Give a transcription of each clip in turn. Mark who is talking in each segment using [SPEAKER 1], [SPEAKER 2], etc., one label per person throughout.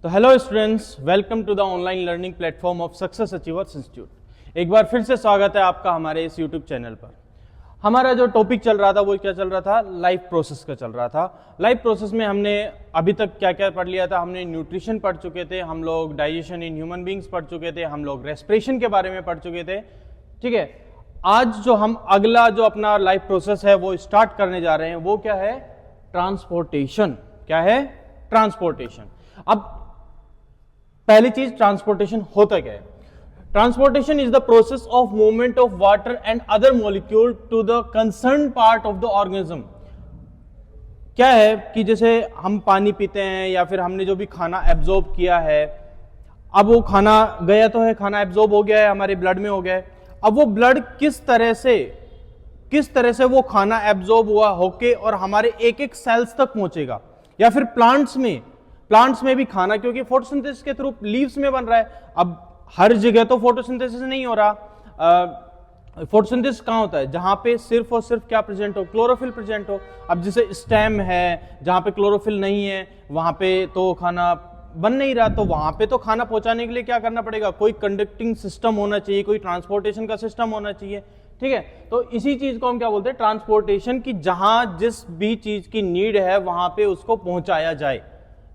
[SPEAKER 1] तो hello students, welcome to the online learning platform of Success Achievers Institute. एक बार फिर से स्वागत है आपका हमारे इस यूट्यूब चैनल पर। हमारा जो टॉपिक चल रहा था वो क्या चल रहा था? लाइफ प्रोसेस का चल रहा था। लाइफ प्रोसेस में हमने अभी तक क्या क्या पढ़ लिया था? हमने न्यूट्रिशन पढ़ चुके थे, हम लोग डाइजेशन इन ह्यूमन बींग्स पढ़ चुके थे, हम लोग रेस्पिरेशन के बारे में पढ़ चुके थे। ठीक है, आज जो हम अगला जो अपना लाइफ प्रोसेस है वो स्टार्ट करने जा रहे हैं वो क्या है? ट्रांसपोर्टेशन। क्या है? ट्रांसपोर्टेशन। अब पहली चीज, ट्रांसपोर्टेशन होता क्या है? Transportation is the process of movement of water and other molecule to the concern part of the organism. क्या है कि जैसे हम पानी पीते हैं या फिर हमने जो भी खाना एब्जॉर्ब किया है, अब वो खाना गया तो है, खाना एब्जॉर्ब हो गया है, हमारे ब्लड में हो गया है। अब वो ब्लड किस तरह से वो खाना एब्जॉर्ब हुआ होके और हमारे एक एक सेल्स तक पहुंचेगा, या फिर प्लांट्स में भी खाना, क्योंकि फोटोसिंथेसिस के थ्रू लीव्स में बन रहा है। अब हर जगह तो फोटोसिंथेसिस नहीं हो रहा। फोटोसिंथेसिस कहां होता है? जहां पे सिर्फ और सिर्फ क्या प्रेजेंट हो? क्लोरोफिल प्रेजेंट हो। अब जैसे स्टेम है, जहां पे क्लोरोफिल नहीं है वहां पे तो खाना बन नहीं रहा, तो वहां पे तो खाना पहुंचाने के लिए क्या करना पड़ेगा? कोई कंडक्टिंग सिस्टम होना चाहिए, कोई ट्रांसपोर्टेशन का सिस्टम होना चाहिए। ठीक है, तो इसी चीज को हम क्या बोलते हैं? ट्रांसपोर्टेशन। की जहां जिस भी चीज की नीड है वहां पे उसको पहुंचाया जाए,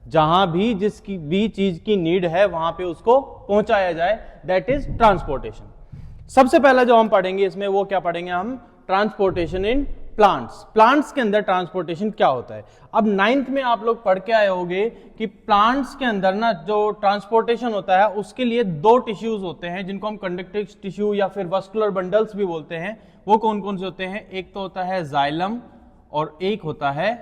[SPEAKER 1] जहां भी जिसकी भी चीज की नीड है वहां पे उसको पहुंचाया जाए, दैट इज ट्रांसपोर्टेशन। सबसे पहला जो हम पढ़ेंगे इसमें वो क्या पढ़ेंगे हम? Transportation in plants. प्लांट्स के अंदर ट्रांसपोर्टेशन क्या होता है? अब 9th में आप लोग पढ़ के आए होंगे कि प्लांट्स के अंदर ना जो ट्रांसपोर्टेशन होता है उसके लिए दो टिश्यूज होते हैं जिनको हम कंडक्टिव टिश्यू या फिर वस्कुलर बंडल्स भी बोलते हैं। वो कौन कौन से होते हैं? एक तो होता है जाइलम और एक होता है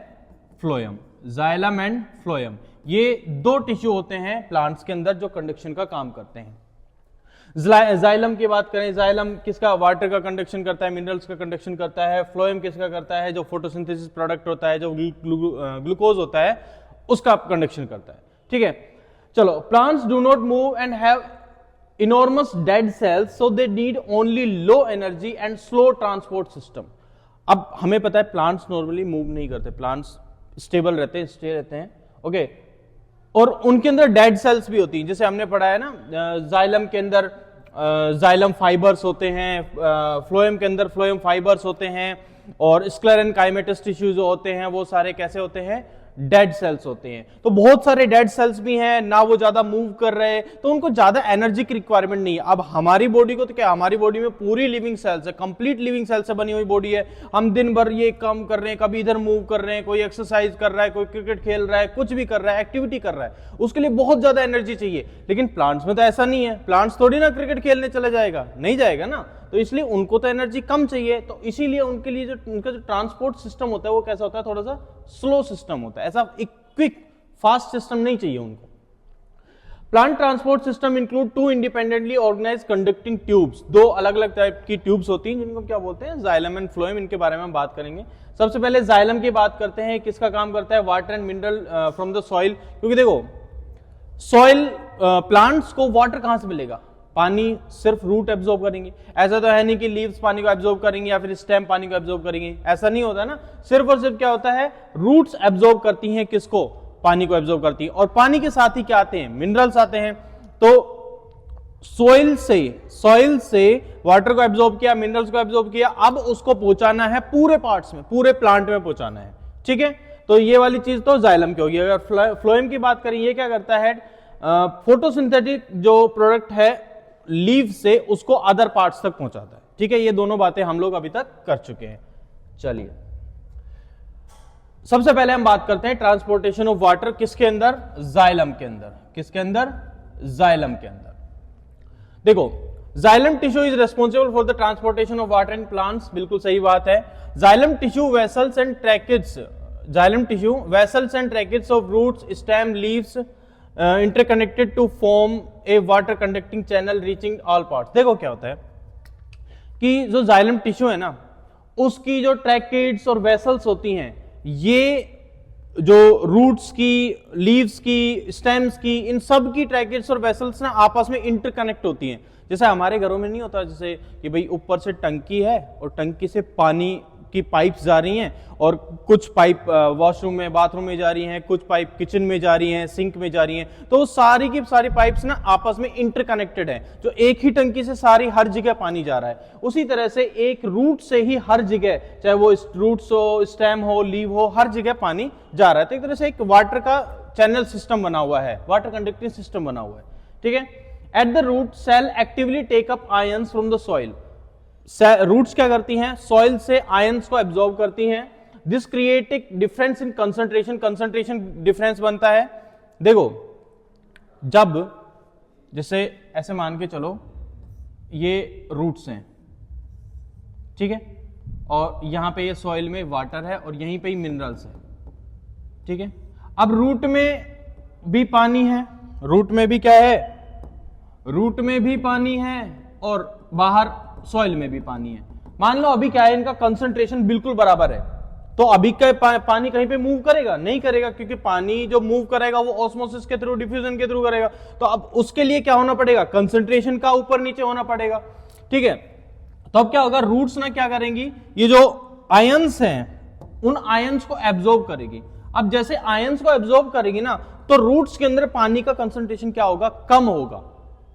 [SPEAKER 1] फ्लोएम। जाइलम एंड फ्लोएम, ये दो टिश्यू होते हैं प्लांट्स के अंदर जो कंडक्शन का काम करते हैं। जाइलम की बात करें, जाइलम किसका? वाटर का कंडक्शन करता है, मिनरल्स का कंडक्शन करता है। फ्लोएम किसका करता है? जो फोटोसिंथेसिस प्रोडक्ट होता है, जो ग्लूकोज होता है, उसका कंडक्शन करता है। ठीक है, चलो। Plants do not move and have enormous dead cells, so they need only low energy and slow transport system. अब हमें पता है प्लांट्स नॉर्मली मूव नहीं करते, प्लांट्स स्टेबल रहते हैं, स्टे रहते हैं। ओके, और उनके अंदर डेड सेल्स भी होती हैं। जैसे हमने पढ़ा है ना, जाइलम के अंदर जाइलम फाइबर्स होते हैं, फ्लोएम के अंदर फ्लोएम फाइबर्स होते हैं, और स्क्लेरेनकाइमेटस टिश्यू जो होते हैं वो सारे कैसे होते हैं? डेड सेल्स होते हैं। तो बहुत सारे डेड सेल्स भी हैं ना, वो ज्यादा मूव कर रहे हैं, तो उनको ज्यादा एनर्जी की रिक्वायरमेंट नहीं है। अब हमारी बॉडी को तो क्या, हमारी बॉडी में पूरी लिविंग सेल्स है, कंप्लीट लिविंग सेल्स से बनी हुई बॉडी है। हम दिन भर ये काम कर रहे हैं, कभी इधर मूव कर रहे हैं, कोई एक्सरसाइज कर रहा है, कोई क्रिकेट खेल रहा है, कुछ भी कर रहा है, एक्टिविटी कर रहा है, उसके लिए बहुत ज्यादा एनर्जी चाहिए। लेकिन प्लांट्स में तो ऐसा नहीं है। प्लांट्स थोड़ी ना क्रिकेट खेलने चला जाएगा, नहीं जाएगा ना, तो इसलिए उनको तो एनर्जी कम चाहिए। तो इसीलिए उनके लिए जो उनका जो ट्रांसपोर्ट सिस्टम होता है वो कैसा होता है? थोड़ा सा स्लो सिस्टम होता है, ऐसा एक क्विक फास्ट सिस्टम नहीं चाहिए उनको। Plant transport system include two independently organise conducting tubes. दो अलग अलग टाइप की ट्यूब्स होती हैं जिनको क्या बोलते हैं? Xylem and phloem. इनके बारे में हम बात करेंगे। सबसे पहले जाइलम की बात करते हैं। किसका काम करता है? Water and mineral from the soil. क्योंकि देखो, सॉइल, प्लांट्स को वाटर कहां से मिलेगा? पानी सिर्फ रूट एब्जॉर्ब करेंगे। ऐसा तो है नहीं कि लीव्स पानी को एब्जॉर्ब करेंगे या फिर स्टेम पानी को एब्जॉर्ब करेंगे, ऐसा नहीं होता ना। सिर्फ और सिर्फ क्या होता है? रूट्स एब्जॉर्ब करती हैं किसको? पानी को एब्जॉर्ब करती हैं। और पानी के साथ ही क्या आते हैं? मिनरल्स आते हैं। तो सॉइल से वाटर को एब्जॉर्ब किया, मिनरल्स को एब्जॉर्ब किया, अब उसको पहुंचाना है पूरे पार्ट्स में, पूरे प्लांट में पहुंचाना है। ठीक है, तो ये वाली चीज तो जाइलम की होगी। अगर फ्लोएम की बात करें, ये क्या करता है? फोटोसिंथेटिक जो प्रोडक्ट है लीव से, उसको अदर पार्ट्स तक पहुंचाता है। ठीक है, ये दोनों बातें हम लोग अभी तक कर चुके हैं। चलिए, सबसे पहले हम बात करते हैं ट्रांसपोर्टेशन ऑफ वाटर। किसके अंदर? जाइलम के अंदर। किसके अंदर? जाइलम के अंदर। देखो, xylem tissue is responsible for the transportation of water in plants. बिल्कुल सही बात है। Xylem tissue vessels and tracheids, xylem tissue vessels and tracheids of roots, stem, leaves interconnected to form a water conducting channel reaching all parts. देखो क्या होता है कि जो जाइलम टिश्यू है ना, उसकी जो ट्रैकेट्स और वेसल्स होती हैं, ये जो रूट्स की, लीव्स की, स्टेम्स की, इन सब की ट्रैकेट्स और वेसल्स ना आपस में इंटरकनेक्ट होती हैं। जैसे हमारे घरों में नहीं होता, जैसे कि भाई ऊपर से टंकी है और टंकी से पानी की पाइप्स जा रही हैं, और कुछ पाइप वॉशरूम में, बाथरूम में जा रही हैं, कुछ पाइप किचन में जा रही हैं, सिंक में जा रही हैं, तो सारी की सारी पाइप्स ना आपस में इंटरकनेक्टेड है, जो एक ही टंकी से सारी हर जगह पानी जा रहा है। उसी तरह से एक रूट से ही हर जगह, चाहे वो रूट्स हो, स्टेम हो, लीव हो, हर जगह पानी जा रहा है। तो एक तरह से एक वाटर का चैनल सिस्टम बना हुआ है, वाटर कंडक्टिंग सिस्टम बना हुआ है, ठीक है। At the root cell actively take up ions from the soil. Roots क्या करती हैं, सॉइल से आयंस को एब्जॉर्ब करती हैं। दिस क्रिएट एक difference in concentration, concentration difference बनता है। देखो, जब जैसे ऐसे मान के चलो ये रूट्स हैं, ठीक है, और यहां पे ये सॉइल में वाटर है और यहीं पे ही मिनरल्स है, ठीक है। अब रूट में भी पानी है, रूट में भी क्या है, रूट में भी पानी है और बाहर सॉइल में भी पानी है। मान लो अभी क्या है, इनका कंसंट्रेशन बिल्कुल बराबर है, तो अभी का पानी कहीं पे मूव करेगा? नहीं करेगा, क्योंकि पानी जो मूव करेगा वो ऑस्मोसिस के थ्रू, डिफ्यूजन के थ्रू करेगा। तो अब उसके लिए क्या होना पड़ेगा, कंसंट्रेशन का ऊपर नीचे होना पड़ेगा, ठीक है। तो अब क्या होगा, रूट्स ना क्या करेंगी, ये जो आयंस हैं उन आयंस को एब्जॉर्ब करेगी। अब जैसे आयंस को एब्जॉर्ब करेगी ना, तो रूट्स के अंदर पानी का कंसंट्रेशन क्या होगा, कम होगा,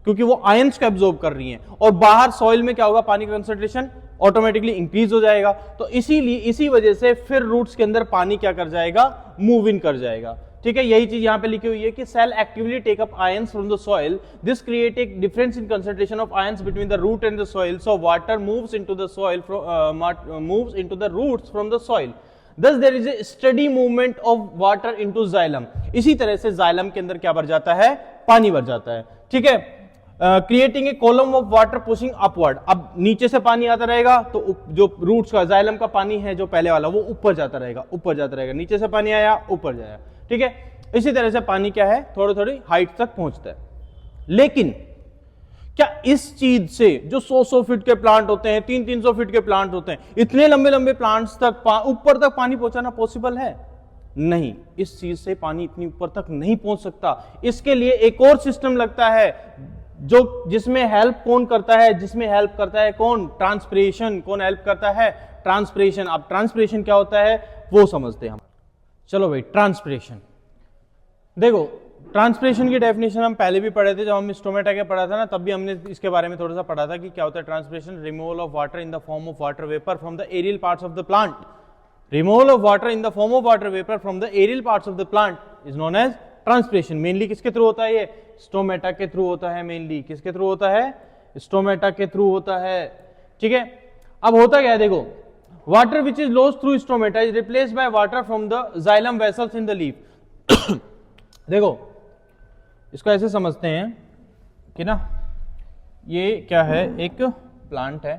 [SPEAKER 1] क्योंकि वो आयंस को एब्जॉर्ब कर रही हैं। और बाहर सॉइल में क्या होगा, पानी का कंसंट्रेशन ऑटोमेटिकली इंक्रीज हो जाएगा। तो इसीलिए इसी वजह से फिर रूट्स के अंदर पानी क्या कर जाएगा, मूव इन कर जाएगा, ठीक है। यही चीज यहां पे लिखी हुई है कि cell actively take up ions from the soil, this create a difference in concentration of ions between the root and the soil, so water moves into the soil, moves into the roots from the soil, thus there is a steady movement of water into xylem। इसी तरह से xylem के अंदर क्या भर जाता है, पानी भर जाता है, ठीक है। Creating a column of water pushing upward. अब नीचे से पानी आता रहेगा तो जो रूट्स का, जाइलम का पानी है जो पहले वाला, वो ऊपर जाता रहेगा, ऊपर जाता रहेगा। नीचे से पानी आया, ऊपर जाएगा, ठीक है। इसी तरह से पानी क्या है, थोड़ी थोड़ी हाइट तक पहुंचता है। लेकिन क्या इस चीज से, जो 100-100 फीट के प्लांट होते हैं, 300-300 फीट के प्लांट होते हैं, इतने लंबे लंबे प्लांट्स तक ऊपर तक पानी पहुंचाना पॉसिबल है? नहीं, इस चीज से पानी इतनी ऊपर तक नहीं पहुंच सकता। इसके लिए एक और सिस्टम लगता है, जो जिसमें हेल्प कौन करता है, जिसमें हेल्प करता है कौन, ट्रांसपिरेशन। कौन हेल्प करता है, ट्रांसपिरेशन। अब ट्रांसपिरेशन क्या होता है वो समझते हैं हम। चलो भाई, ट्रांसपिरेशन देखो, ट्रांसपिरेशन की डेफिनेशन हम पहले भी पढ़े थे, जब हम स्टोमेटा के पढ़ा था ना, तब भी हमने इसके बारे में थोड़ा सा पढ़ा था कि क्या होता है transpiration. Removal of water in the form of water vapour from the aerial parts of the plant. Removal of water in the form of water vapour from the aerial parts of the plant is known as transpiration. Mainly किसके through होता है ये, stomata के through होता है। Mainly किसके through होता है, स्टोमेटा के थ्रू होता है, ठीक है। अब होता क्या है, देखो, water which is lost through stomata is replaced by water from the xylem vessels in the leaf. देखो, इसको ऐसे समझते हैं कि ना, ये क्या है, एक प्लांट है,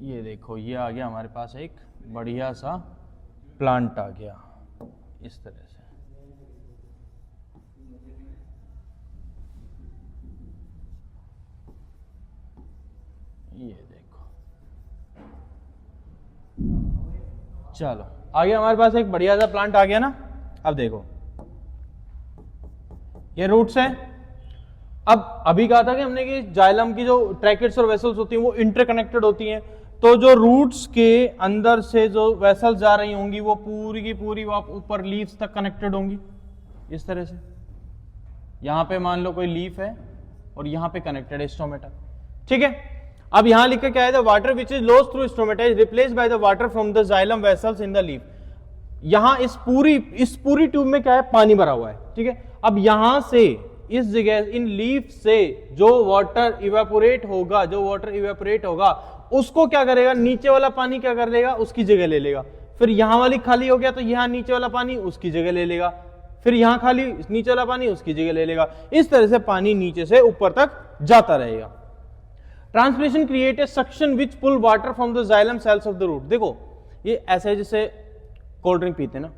[SPEAKER 1] ये देखो, ये आ गया हमारे पास एक बढ़िया सा प्लांट आ गया इस तरह से। ये देखो, चलो आ गया हमारे पास एक बढ़िया सा प्लांट आ गया ना। अब देखो, ये रूट्स है। अब अभी कहा था कि हमने कि जाइलम की जो ट्रैकेट्स और वेसल्स होती हैं वो इंटरकनेक्टेड होती हैं, तो जो रूट्स के अंदर से जो वेसल्स जा रही होंगी वो पूरी की पूरी ऊपर लीव्स तक कनेक्टेड होंगी इस तरह से। यहां पे मान लो कोई लीफ है और यहां पे कनेक्टेड है स्टोमेटा, ठीक है। अब यहां लिखा क्या है, the water which is lost through stomata is replaced by the water from the xylem vessels in the leaf. यहां इस पूरी ट्यूब में क्या है, पानी भरा हुआ है, ठीक है। अब यहां से इस जगह इन लीफ से जो वाटर इवेपोरेट होगा, उसको क्या करेगा, नीचे वाला पानी क्या कर लेगा, उसकी जगह ले लेगा। फिर यहां वाली खाली हो गया तो यहां नीचे वाला पानी उसकी जगह ले लेगा, फिर यहां खाली, नीचे वाला पानी उसकी जगह ले लेगा। इस तरह से पानी नीचे से ऊपर तक जाता रहेगा। Transpiration create a suction which pull water from the xylem cells of the root. देखो, ये ऐसे जैसे कोल्ड ड्रिंक पीते ना,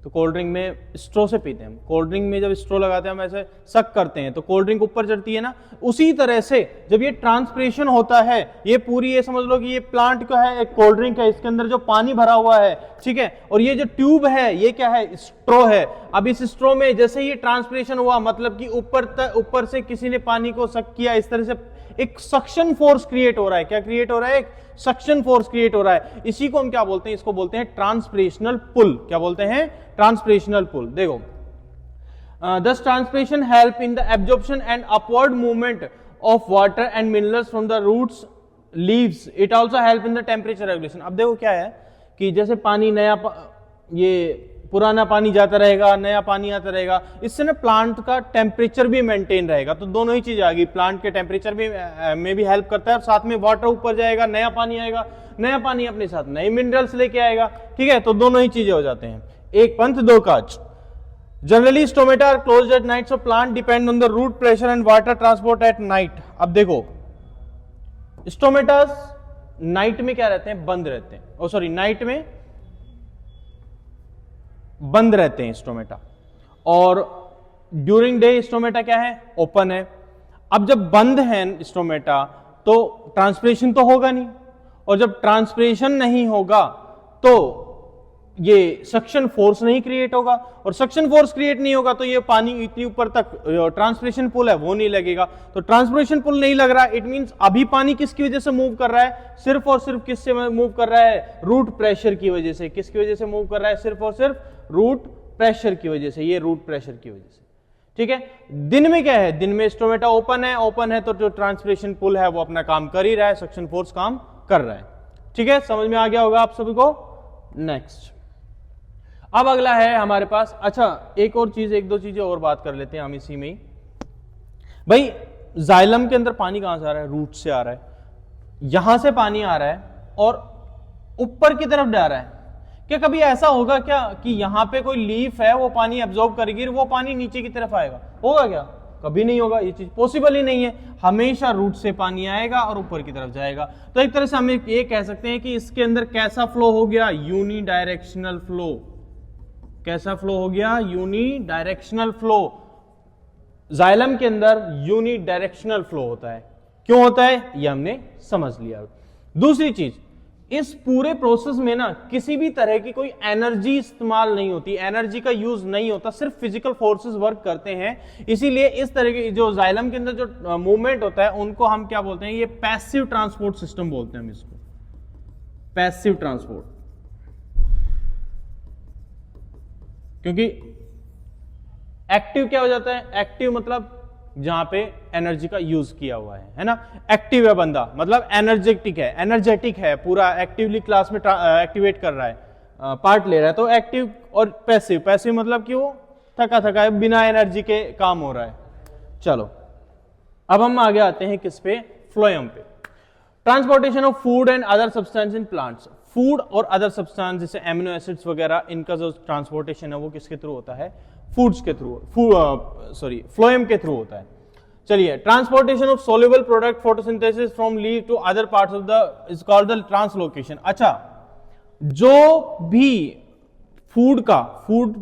[SPEAKER 1] तो कोल्ड ड्रिंक में स्ट्रो से पीते हैं हम। कोल्ड ड्रिंक में जब स्ट्रो लगाते हैं हम ऐसे सक करते हैं तो कोल्ड ड्रिंक ऊपर चढ़ती है ना। उसी तरह से जब ये ट्रांसपिरेशन होता है, ये पूरी ये समझ लो कि ये प्लांट का है, एक कोल्ड ड्रिंक है, इसके अंदर जो पानी भरा हुआ है, ठीक है, और ये जो ट्यूब है ये क्या है, स्ट्रो है। अब इस स्ट्रो में जैसे ही ट्रांसपिरेशन हुआ, मतलब कि ऊपर से किसी ने पानी को सक किया, इस तरह से एक सक्शन फोर्स क्रिएट हो रहा है। क्या क्रिएट हो रहा है? एक सक्शन फोर्स क्रिएट हो रहा है। इसी को हम क्या बोलते हैं? इसको बोलते हैं ट्रांसपिरेशनल पुल। क्या बोलते हैं? ट्रांसपिरेशनल पुल। देखो, this transpiration help in the absorption and upward movement of water and minerals from the roots leaves. It also help in the temperature regulation. अब देखो क्या है कि जैसे पानी ये पुराना पानी जाता रहेगा, नया पानी आता रहेगा, इससे ना प्लांट का टेम्परेचर भी मेंटेन रहेगा। तो दोनों ही चीजें आ गई, प्लांट के टेम्परेचर में भी हेल्प करता है, और साथ में वाटर ऊपर जाएगा, नया पानी आएगा, नया पानी अपने साथ नए मिनरल्स लेके आएगा, ठीक है। तो दोनों ही चीजें हो जाते हैं, एक पंथ दो काज। Generally stomata are closed at night, so plant depend on the root pressure and water transport at night. अब देखो, स्टोमेटास नाइट में क्या रहते हैं? बंद रहते हैं। नाइट में बंद रहते हैं स्टोमेटा, और ड्यूरिंग डे स्टोमेटा क्या है? ओपन है। अब जब बंद है स्टोमेटा तो ट्रांसपिरेशन तो होगा नहीं, और जब ट्रांसपिरेशन नहीं होगा तो ये सक्शन फोर्स नहीं क्रिएट होगा, और सक्शन फोर्स क्रिएट नहीं होगा तो ये पानी इतनी ऊपर तक ट्रांसपिरेशन पुल है वो नहीं लगेगा। तो ट्रांसपिरेशन पुल नहीं लग रहा, इट मींस अभी पानी किसकी वजह से मूव कर रहा है? सिर्फ और सिर्फ किससे मूव कर रहा है? रूट प्रेशर की वजह से। किसकी वजह से मूव कर रहा है? सिर्फ और सिर्फ रूट प्रेशर की वजह से, ये रूट प्रेशर की वजह से, ठीक है। दिन में क्या है? दिन में स्टोमेटा ओपन है तो जो ट्रांसपिरेशन पुल है वो अपना काम कर ही रहा है, सक्शन फोर्स काम कर रहा है, ठीक है। समझ में आ गया होगा आप सभी को। नेक्स्ट, अब अगला है हमारे पास, अच्छा एक और चीज, एक दो चीजें और बात कर लेते हैं हम इसी में ही। भाई जाइलम के अंदर पानी कहां से आ रहा है? रूट से आ रहा है। यहां से पानी आ रहा है और ऊपर की तरफ जा रहा है। क्या कभी ऐसा होगा क्या कि यहां पे कोई लीफ है वो पानी एब्जॉर्ब करेगी, वो पानी नीचे की तरफ आएगा? होगा क्या? कभी नहीं होगा, ये चीज पॉसिबल ही नहीं है। हमेशा रूट से पानी आएगा और ऊपर की तरफ जाएगा। तो एक तरह से हम ये कह सकते हैं कि इसके अंदर कैसा फ्लो हो गया? Unidirectional flow. कैसा फ्लो हो गया? Unidirectional flow. जाइलम के अंदर यूनी डायरेक्शनल फ्लो होता है। क्यों होता है ये हमने समझ लिया। दूसरी चीज, इस पूरे प्रोसेस में ना किसी भी तरह की कोई एनर्जी इस्तेमाल नहीं होती, एनर्जी का यूज नहीं होता, सिर्फ फिजिकल फोर्सेस वर्क करते हैं। इसीलिए इस तरह के जो जाइलम के अंदर जो मूवमेंट होता है उनको हम क्या बोलते हैं? ये पैसिव ट्रांसपोर्ट सिस्टम बोलते हैं हम इसको, पैसिव ट्रांसपोर्ट। क्योंकि एक्टिव क्या हो जाता है? एक्टिव मतलब जहां पे एनर्जी का यूज किया हुआ है ना। एक्टिव है बंदा मतलब एनर्जेटिक है, पूरा एक्टिवली क्लास में एक्टिवेट कर रहा है, पार्ट ले रहा है। तो एक्टिव और पैसिव मतलब कि वो थका है, बिना एनर्जी के काम हो रहा है। चलो अब हम आगे आते हैं किस पे? फ्लोएम पे। Transportation of food and other substance in plants. Food और अदर सब्सटेंस जैसे एमिनो एसिड्स वगैरह, इनका जो ट्रांसपोर्टेशन है वो किसके थ्रू होता है? फूड्स के थ्रू, फ्लोएम के थ्रू होता है। चलिए, transportation of soluble product photosynthesis from leaf to other parts of the is called the translocation. अच्छा, जो भी फूड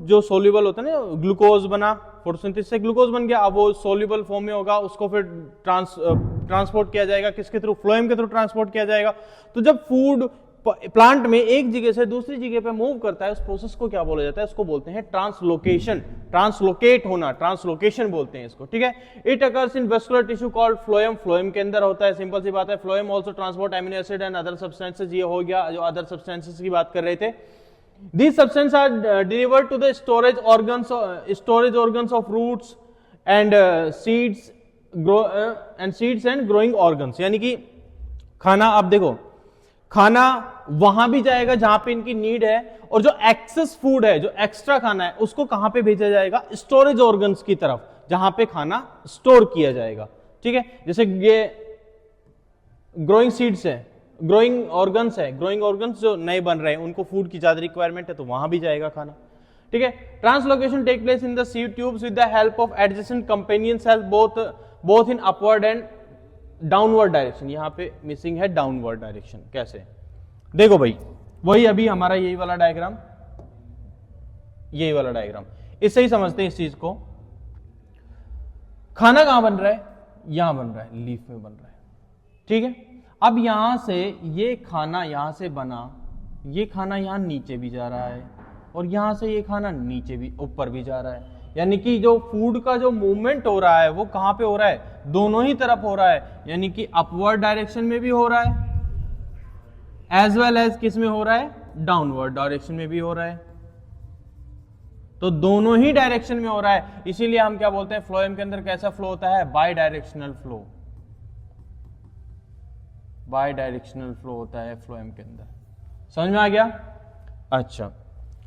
[SPEAKER 1] जो सोल्यूबल होता है ना, ग्लूकोज बना, फोटोसिंथेसिस से ग्लूकोज बन गया, अब वो सोल्यूबल फॉर्म में होगा, उसको फिर ट्रांसपोर्ट किया जाएगा किसके थ्रू? फ्लोएम के थ्रू ट्रांसपोर्ट किया जाएगा। तो जब फूड प्लांट में एक जगह से दूसरी जगह पे मूव करता है, उस प्रोसेस को क्या बोला जाता है? उसको बोलते हैं ट्रांसलोकेशन। ट्रांसलोकेट होना, ट्रांसलोकेशन बोलते हैं इसको, ठीक है। It occurs in vascular tissue called phloem. Phloem के अंदर होता है, सिंपल सी बात है। Phloem also transport amino acid and other substances. ये हो गया जो अदर सब्सटेंसेस की बात कर रहे थे। These substances are delivered to the storage organs of roots and seeds and growing organs। यानी कि खाना, आप देखो खाना वहां भी जाएगा जहां पे इनकी नीड है, और जो एक्सेस फूड है, जो एक्स्ट्रा खाना है, उसको कहां पे भेजा जाएगा? स्टोरेज ऑर्गन्स की तरफ, जहां पे खाना स्टोर किया जाएगा, ठीक है। जैसे ये ग्रोइंग सीड्स है, ग्रोइंग ऑर्गन्स है, ग्रोइंग ऑर्गन्स जो नए बन रहे हैं उनको फूड की ज्यादा रिक्वायरमेंट है, तो वहां भी जाएगा खाना, ठीक है। Translocation take place in the seed tubes with the help of adjacent companion cells both in upward and downward direction. यहां पे मिसिंग है डाउनवर्ड डायरेक्शन। कैसे? देखो भाई, वही अभी हमारा यही वाला डायग्राम, यही वाला डायग्राम, इससे ही समझते हैं इस चीज को। खाना कहां बन रहा है? यहां बन रहा है, लीफ में बन रहा है, ठीक है। अब यहां से ये खाना यहां से बना, ये खाना यहां नीचे भी जा रहा है और यहां से ये खाना नीचे भी ऊपर भी जा रहा है, यानी कि जो फूड का जो मूवमेंट हो रहा है वो कहां पे हो रहा है? दोनों ही तरफ हो रहा है, यानी कि अपवर्ड डायरेक्शन में भी हो रहा है एज वेल एज किस में हो रहा है? डाउनवर्ड डायरेक्शन में भी हो रहा है। तो दोनों ही डायरेक्शन में हो रहा है, इसीलिए हम क्या बोलते हैं फ्लोएम के अंदर कैसा फ्लो होता है? By directional flow, by directional flow होता है फ्लोएम के अंदर। समझ में आ गया? अच्छा,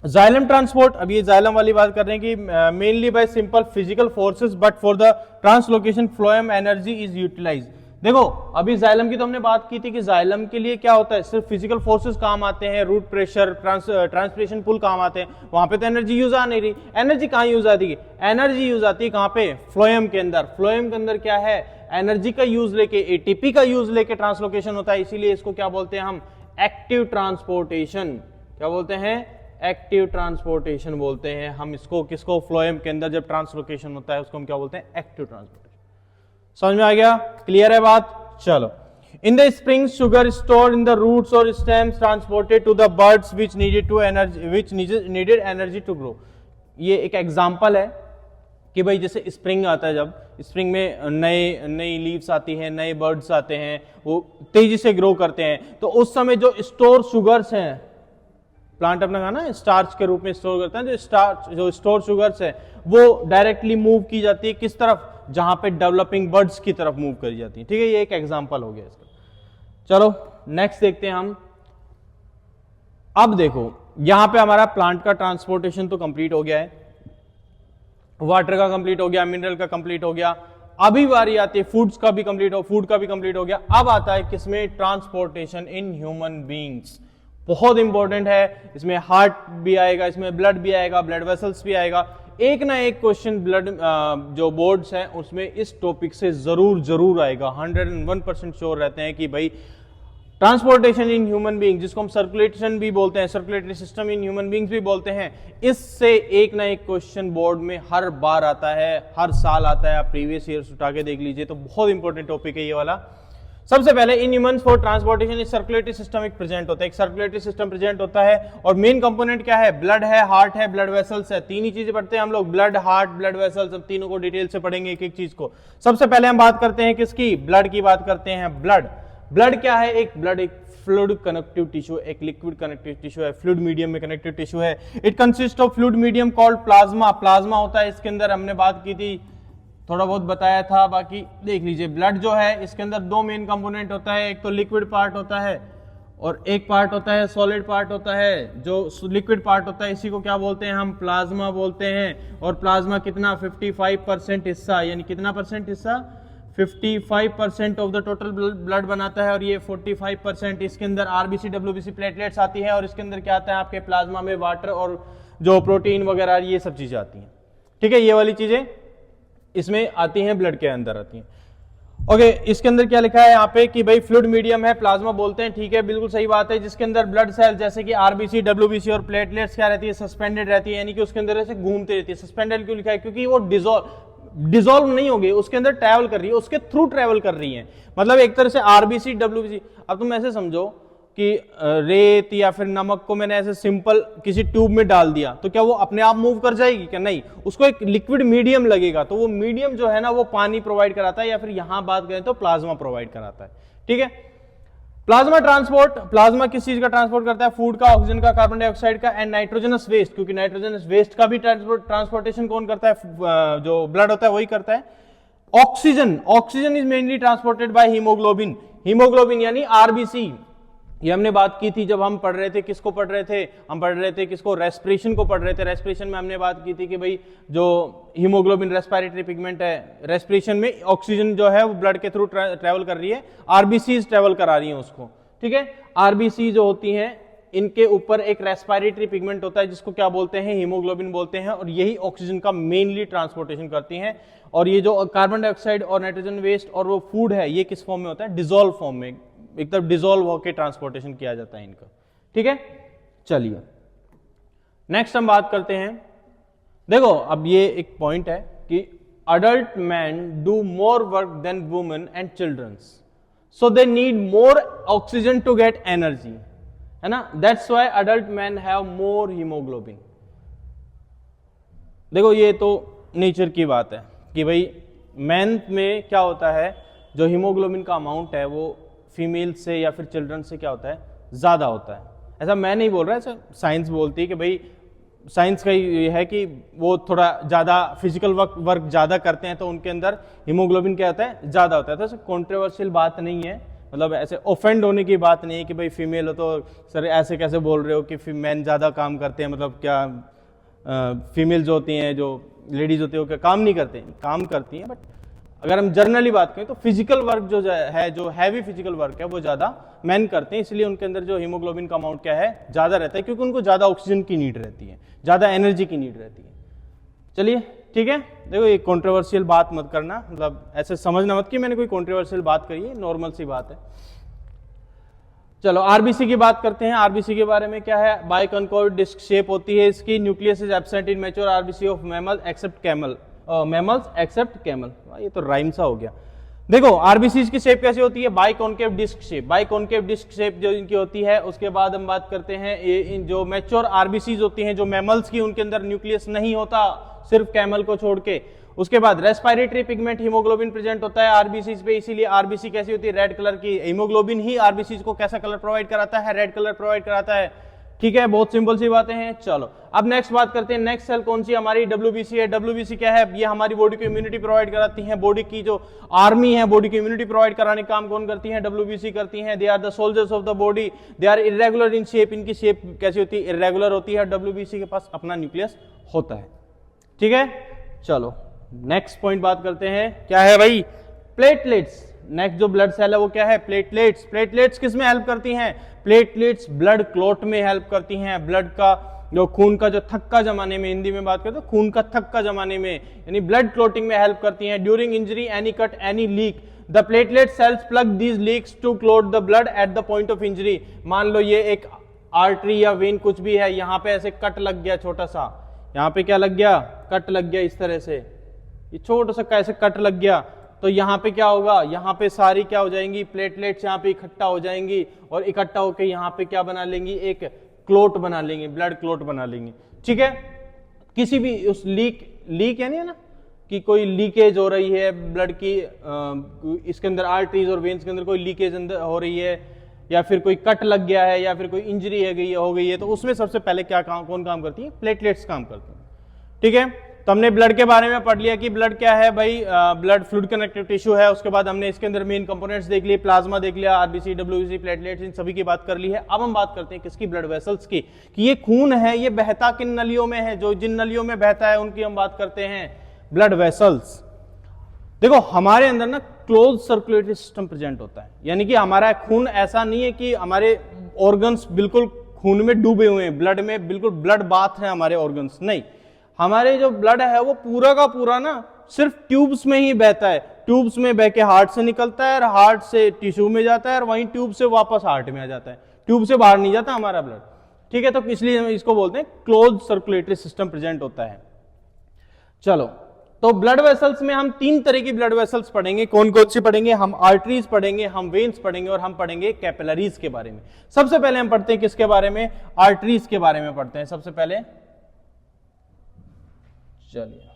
[SPEAKER 1] जाइलम ट्रांसपोर्ट, अब ये जाइलम वाली बात कर रहे हैं कि mainly by simple physical forces but for the translocation phloem energy is utilised. देखो अभी जाइलम की तो हमने बात की थी कि जाइलम के लिए क्या होता है? सिर्फ फिजिकल फोर्सेस काम आते हैं, रूट प्रेशर, ट्रांसपिरेशन पुल काम आते हैं, वहां पे तो एनर्जी यूज आ नहीं रही। एनर्जी कहां यूज आती है? एनर्जी यूज आती है कहां पे? फ्लोएम के अंदर। फ्लोएम के अंदर क्या है? एनर्जी का यूज लेके, एटीपी का यूज लेके ट्रांसलोकेशन होता है, इसीलिए इसको क्या बोलते हैं हम? Active transportation. क्या बोलते हैं? एक्टिव ट्रांसपोर्टेशन बोलते हैं हम इसको। किसको? फ्लोएम के अंदर जब ट्रांसलोकेशन होता है उसको हम क्या बोलते हैं? Active transportation. समझ में आ गया? क्लियर है बात? चलो, in the spring sugar stored in the roots और stems transported to the buds which needed energy to grow. ये एक एग्जांपल है कि भाई जैसे स्प्रिंग आता है, जब स्प्रिंग में नई लीव्स आती हैं, नए बर्ड्स आते हैं, वो तेजी से ग्रो करते हैं, तो उस समय जो स्टोर शुगर्स हैं, प्लांट अपना खाना स्टार्च के रूप में स्टोर करता है, जो स्टोर शुगर्स है वो डायरेक्टली मूव की जाती है किस तरफ? जहां पे डेवलपिंग बर्ड्स की तरफ मूव करी जाती है, ठीक है। ये एक एग्जांपल हो गया इसका। चलो नेक्स्ट देखते हैं हम। अब देखो यहां पे हमारा प्लांट का ट्रांसपोर्टेशन तो कंप्लीट हो गया है, वाटर का कंप्लीट हो गया, मिनरल का कंप्लीट हो गया। अभी बारी आती है फूड का भी कंप्लीट हो गया। अब आता है किसमें? Transportation in human beings. बहुत इंपॉर्टेंट है, इसमें हार्ट भी आएगा, इसमें ब्लड भी आएगा, ब्लड वेसल्स भी आएगा। एक ना एक क्वेश्चन ब्लड जो बोर्ड्स हैं उसमें इस टॉपिक से जरूर आएगा। 101% श्योर रहते हैं कि भाई ट्रांसपोर्टेशन इन ह्यूमन बीइंग, जिसको हम सर्कुलेशन भी बोलते हैं, circulatory system in human beings भी बोलते हैं, इससे एक ना एक क्वेश्चन बोर्ड में हर बार आता है, हर साल आता है। आप प्रीवियस ईयर्स उठा के देख लीजिए, तो बहुत इंपॉर्टेंट टॉपिक है ये वाला। सबसे पहले इन ह्यूमंस फॉर ट्रांसपोर्टेशन एक सर्कुलेटरी सिस्टम एक प्रेजेंट होता है, एक सर्कुलेटरी सिस्टम प्रेजेंट होता है, और मेन कंपोनेंट क्या है? ब्लड है, हार्ट है, ब्लड वेसल्स है। तीन ही चीजें पढ़ते हैं हम लोग, ब्लड, हार्ट, ब्लड वेसल्स। अब तीनों को डिटेल से पढ़ेंगे एक एक चीज को। सबसे पहले हम बात करते हैं किसकी? ब्लड की बात करते हैं। ब्लड क्या है? एक फ्लूइड कनेक्टिव टिश्यू, एक लिक्विड कनेक्टिव टिश्यू है, फ्लूइड मीडियम में कनेक्टिव टिश्यू है। It consist of fluid medium called plasma. Plasma होता है इसके अंदर, हमने बात की थी, थोड़ा बहुत बताया था, बाकी देख लीजिए। ब्लड जो है इसके अंदर दो मेन कंपोनेंट होता है, एक तो लिक्विड पार्ट होता है और एक पार्ट होता है सॉलिड पार्ट होता है। जो लिक्विड पार्ट होता है इसी को क्या बोलते हैं हम? प्लाज्मा बोलते हैं। और प्लाज्मा कितना? 55% हिस्सा, यानी कितना परसेंट हिस्सा? 55% ऑफ द टोटल ब्लड बनाता है। और ये 45% इसके अंदर आरबीसी डब्ल्यूबीसी प्लेटलेट्स आती है, और इसके अंदर क्या आता है आपके प्लाज्मा में? वाटर और जो प्रोटीन वगैरह ये सब चीजें आती हैं, ठीक है। ये वाली चीजें इसमें आती हैं, ब्लड के अंदर आती हैं। ओके, इसके अंदर क्या लिखा है यहाँ पे कि भाई फ्लूइड मीडियम है, प्लाज्मा बोलते हैं, ठीक है, बिल्कुल सही बात है। जिसके अंदर ब्लड सेल जैसे कि आरबीसी, डब्ल्यूबीसी और प्लेटलेट्स क्या रहती है? सस्पेंडेड रहती है, यानी कि उसके अंदर ऐसे घूमती रहती है। सस्पेंडेड क्यों लिखा है? क्योंकि वो डिसॉल्व नहीं होगी, उसके अंदर ट्रैवल कर रही है, उसके थ्रू ट्रैवल कर रही है। मतलब एक तरह से आरबीसी, डब्ल्यूबीसी। अब तुम ऐसे समझो कि रेत या फिर नमक को मैंने ऐसे सिंपल किसी ट्यूब में डाल दिया, तो क्या वो अपने आप मूव कर जाएगी? क्या नहीं, उसको एक लिक्विड मीडियम लगेगा। तो वो मीडियम जो है ना वो पानी प्रोवाइड कराता है, या फिर यहां बात करें तो प्लाज्मा प्रोवाइड कराता है, ठीक है। प्लाज्मा ट्रांसपोर्ट, प्लाज्मा किस चीज का ट्रांसपोर्ट करता है? फूड का, ऑक्सीजन का, कार्बन डाइऑक्साइड का एंड नाइट्रोजनस वेस्ट, क्योंकि नाइट्रोजनस वेस्ट का भी ट्रांसपोर्टेशन कौन करता है? जो ब्लड होता है वही करता है। Oxygen is mainly transported by haemoglobin यानी आरबीसी। ये हमने बात की थी जब हम पढ़ रहे थे, किसको पढ़ रहे थे? हम पढ़ रहे थे किसको? रेस्पिरेशन को पढ़ रहे थे। रेस्पिरेशन में हमने बात की थी कि भाई जो हीमोग्लोबिन रेस्पिरेटरी पिगमेंट है, रेस्पिरेशन में ऑक्सीजन जो है वो ब्लड के थ्रू ट्रैवल कर रही है, आरबीसीज ट्रैवल करा रही हैं उसको, ठीक है। आरबीसी जो होती हैं इनके ऊपर एक रेस्पिरेटरी पिगमेंट होता है जिसको क्या बोलते हैं? हीमोग्लोबिन बोलते हैं, और यही ऑक्सीजन का मेनली ट्रांसपोर्टेशन करती हैं। और ये जो कार्बन डाइऑक्साइड और नाइट्रोजन वेस्ट और वो फूड है, ये किस फॉर्म में होता है? डिसॉल्व फॉर्म में, एकदम डिसॉल्व होकर ट्रांसपोर्टेशन किया जाता है इनका, ठीक है। चलिए नेक्स्ट हम बात करते हैं देखो अब ये एक पॉइंट है कि adult men do more work than women and children's, so they need more oxygen to get energy, है ना? That's why adult men have more hemoglobin. देखो ये तो नेचर की बात है कि भाई मैन में क्या होता है, जो हीमोग्लोबिन का अमाउंट है वो फीमेल से या फिर चिल्ड्रन से क्या होता है, ज़्यादा होता है। ऐसा मैं नहीं बोल रहा, ऐसा साइंस बोलती है कि भाई साइंस का ये है कि वो थोड़ा ज़्यादा फिजिकल वर्क ज़्यादा करते हैं तो उनके अंदर हीमोग्लोबिन क्या होता है, ज़्यादा होता है। तो ऐसे कॉन्ट्रोवर्शियल बात नहीं है, मतलब ऐसे ऑफेंड होने की बात नहीं है कि भाई फीमेल हो तो सर ऐसे कैसे बोल रहे हो कि मैन ज़्यादा काम करते हैं, मतलब क्या फीमेल जो होती हैं, जो लेडीज होती है वो क्या काम नहीं करते हैं? काम करती हैं, बट अगर हम जनरली बात करें तो फिजिकल वर्क जो है, जो हैवी फिजिकल वर्क है वो ज़्यादा मैन करते हैं, इसलिए उनके अंदर जो हीमोग्लोबिन का अमाउंट क्या है, ज़्यादा रहता है, क्योंकि उनको ज़्यादा ऑक्सीजन की नीड रहती है, ज़्यादा एनर्जी की नीड रहती है। चलिए ठीक है, देखो ये कॉन्ट्रोवर्शियल बात मत करना, मतलब ऐसे समझना मत कि मैंने कोई कॉन्ट्रोवर्शियल बात करी है, नॉर्मल सी बात है। चलो आरबीसी की बात करते हैं। आरबीसी के बारे में क्या है, बाइकॉन्कोइड डिस्क शेप होती है इसकी, nucleus is absent in mature RBC of mammal except camel, mammals except camel. ये तो राइम सा हो गया। देखो आरबीसी की शेप कैसे होती है, बाइकॉन्केव डिस्क शेप। बाइकॉन्केव डिस्क शेप जो इनकी होती है, उसके बाद हम बात करते हैं इन जो मैच्योर आरबीसीज होती हैं, जो मैमल्स की, उनके अंदर न्यूक्लियस नहीं होता, सिर्फ कैमल को छोड़ के। उसके बाद रेस्पिरेटरी पिगमेंट हीमोग्लोबिन प्रेजेंट होता है आरबीसी पे, इसीलिए आरबीसी कैसी होती है, रेड कलर की। हीमोग्लोबिन ही आरबीसी को कैसा कलर प्रोवाइड कराता है, रेड कलर प्रोवाइड कराता है। ठीक है, बहुत सिंपल सी बातें हैं। चलो अब नेक्स्ट बात करते हैं, नेक्स्ट सेल कौन सी हमारी, डब्ल्यूबीसी है। डब्ल्यूबीसी क्या है, ये हमारी बॉडी को इम्यूनिटी प्रोवाइड कराती है। बॉडी की जो आर्मी है, बॉडी की इम्यूनिटी प्रोवाइड कराने का काम कौन करती है, डब्ल्यूबीसी करती है। They are the soldiers of the body, they are irregular in shape. इनकी शेप कैसी होती है, इरेगुलर होती है। डब्ल्यूबीसी के पास अपना न्यूक्लियस होता है। ठीक है, चलो नेक्स्ट पॉइंट बात करते हैं, क्या है भाई, प्लेटलेट्स। नेक्स्ट जो ब्लड सेल है वो क्या है, प्लेटलेट्स। प्लेटलेट्स किस में हेल्प करती हैं, प्लेटलेट्स ब्लड क्लॉट में हेल्प करती हैं। ब्लड का जो खून का जो थक्का जमाने में, हिंदी में बात करते हैं खून का थक्का जमाने में, यानी ब्लड क्लॉटिंग में हेल्प करती हैं। During injury, any cut, any leak, the platelet cells plug these leaks to clot the blood at the point of injury. मान लो ये एक आर्टरी या वेन कुछ भी है, यहाँ पे ऐसे कट लग गया छोटा सा, यहाँ पे क्या लग गया, कट लग गया इस तरह से, ये छोटा सा कैसे कट लग गया, तो यहाँ पे क्या होगा, यहाँ पे सारी क्या हो जाएंगी, प्लेटलेट्स यहाँ पे इकट्ठा हो जाएंगी, और इकट्ठा होकर यहाँ पे क्या बना लेंगी, एक क्लोट बना लेंगे, ब्लड क्लोट बना लेंगे। ठीक है, किसी भी उस लीक यानी है ना कि कोई लीकेज हो रही है ब्लड की, इसके अंदर आर्टरीज और वेन्स के अंदर कोई लीकेज अंदर हो रही है, या फिर कोई कट लग गया है, या फिर कोई इंजरी हो गई है, तो उसमें सबसे पहले क्या कौन काम करती है, प्लेटलेट्स काम करती है। ठीक है, तो हमने ब्लड के बारे में पढ़ लिया कि ब्लड क्या है भाई, ब्लड फ्लूइड कनेक्टिव टिश्यू है। उसके बाद हमने इसके अंदर मेन कंपोनेंट्स देख लिए, प्लाज्मा देख लिया, आरबीसी, डब्ल्यूबीसी, प्लेटलेट्स, इन सभी की बात कर ली है। अब हम बात करते हैं किसकी, ब्लड वेसल्स की, कि ये खून है ये बहता किन नलियों में है, जो जिन नलियों में बहता है उनकी हम बात करते हैं ब्लड वेसल्स। देखो हमारे अंदर ना क्लोज सर्कुलेटरी सिस्टम प्रेजेंट होता है, यानी कि हमारा खून ऐसा नहीं है कि हमारे ऑर्गन्स बिल्कुल खून में डूबे हुए हैं, ब्लड में बिल्कुल ब्लड बाथ है हमारे ऑर्गन्स, नहीं। हमारे जो ब्लड है वो पूरा का पूरा ना सिर्फ ट्यूब्स में ही बहता है, ट्यूब्स में बह के हार्ट से निकलता है, और हार्ट से टिश्यू में जाता है, और वहीं ट्यूब से वापस हार्ट में आ जाता है, ट्यूब से बाहर नहीं जाता हमारा ब्लड। ठीक है, तो इसलिए हम इसको बोलते हैं क्लोज सर्कुलेटरी सिस्टम प्रेजेंट होता है। चलो, तो ब्लड वेसल्स में हम 3 तरह की ब्लड वेसल्स पढ़ेंगे। कौन कौन सी पढ़ेंगे, हम आर्टरीज पढ़ेंगे, हम वेन्स पढ़ेंगे, और हम पढ़ेंगे कैपिलरीज के बारे में। सबसे पहले हम पढ़ते हैं किसके बारे में, आर्टरीज के बारे में पढ़ते हैं सबसे पहले। चलिए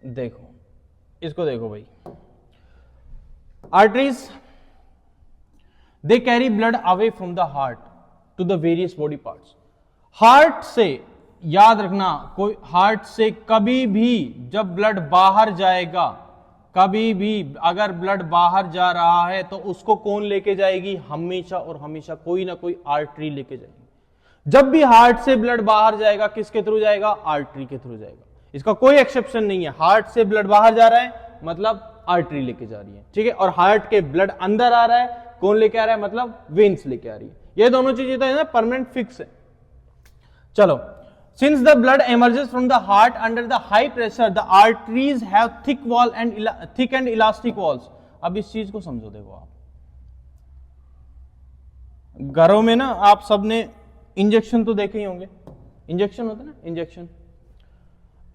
[SPEAKER 1] देखो, इसको देखो भाई, arteries they carry blood away from the heart to the various body parts. Heart से, याद रखना, कोई हार्ट से कभी भी जब ब्लड बाहर जाएगा, कभी भी अगर ब्लड बाहर जा रहा है तो उसको कौन लेके जाएगी, हमेशा और हमेशा कोई ना कोई आर्टरी लेके जाएगी। जब भी हार्ट से ब्लड बाहर जाएगा, किसके थ्रू जाएगा, आर्टरी के थ्रू जाएगा, इसका कोई एक्सेप्शन नहीं है। हार्ट से ब्लड बाहर जा रहा है मतलब आर्टरी लेके जा रही है। ठीक है, और हार्ट के ब्लड अंदर आ रहा है, कौन लेके आ रहा है, मतलब वेन्स लेके आ रही है। ये दोनों चीजें तो है ना परमानेंट फिक्स है। चलो, since the blood emerges from the heart under the high pressure, the arteries have thick wall and thick and elastic walls। अब इस चीज को समझो, देखो आप घरों में ना आप सबने इंजेक्शन तो देखे ही होंगे, इंजेक्शन होता है ना, इंजेक्शन,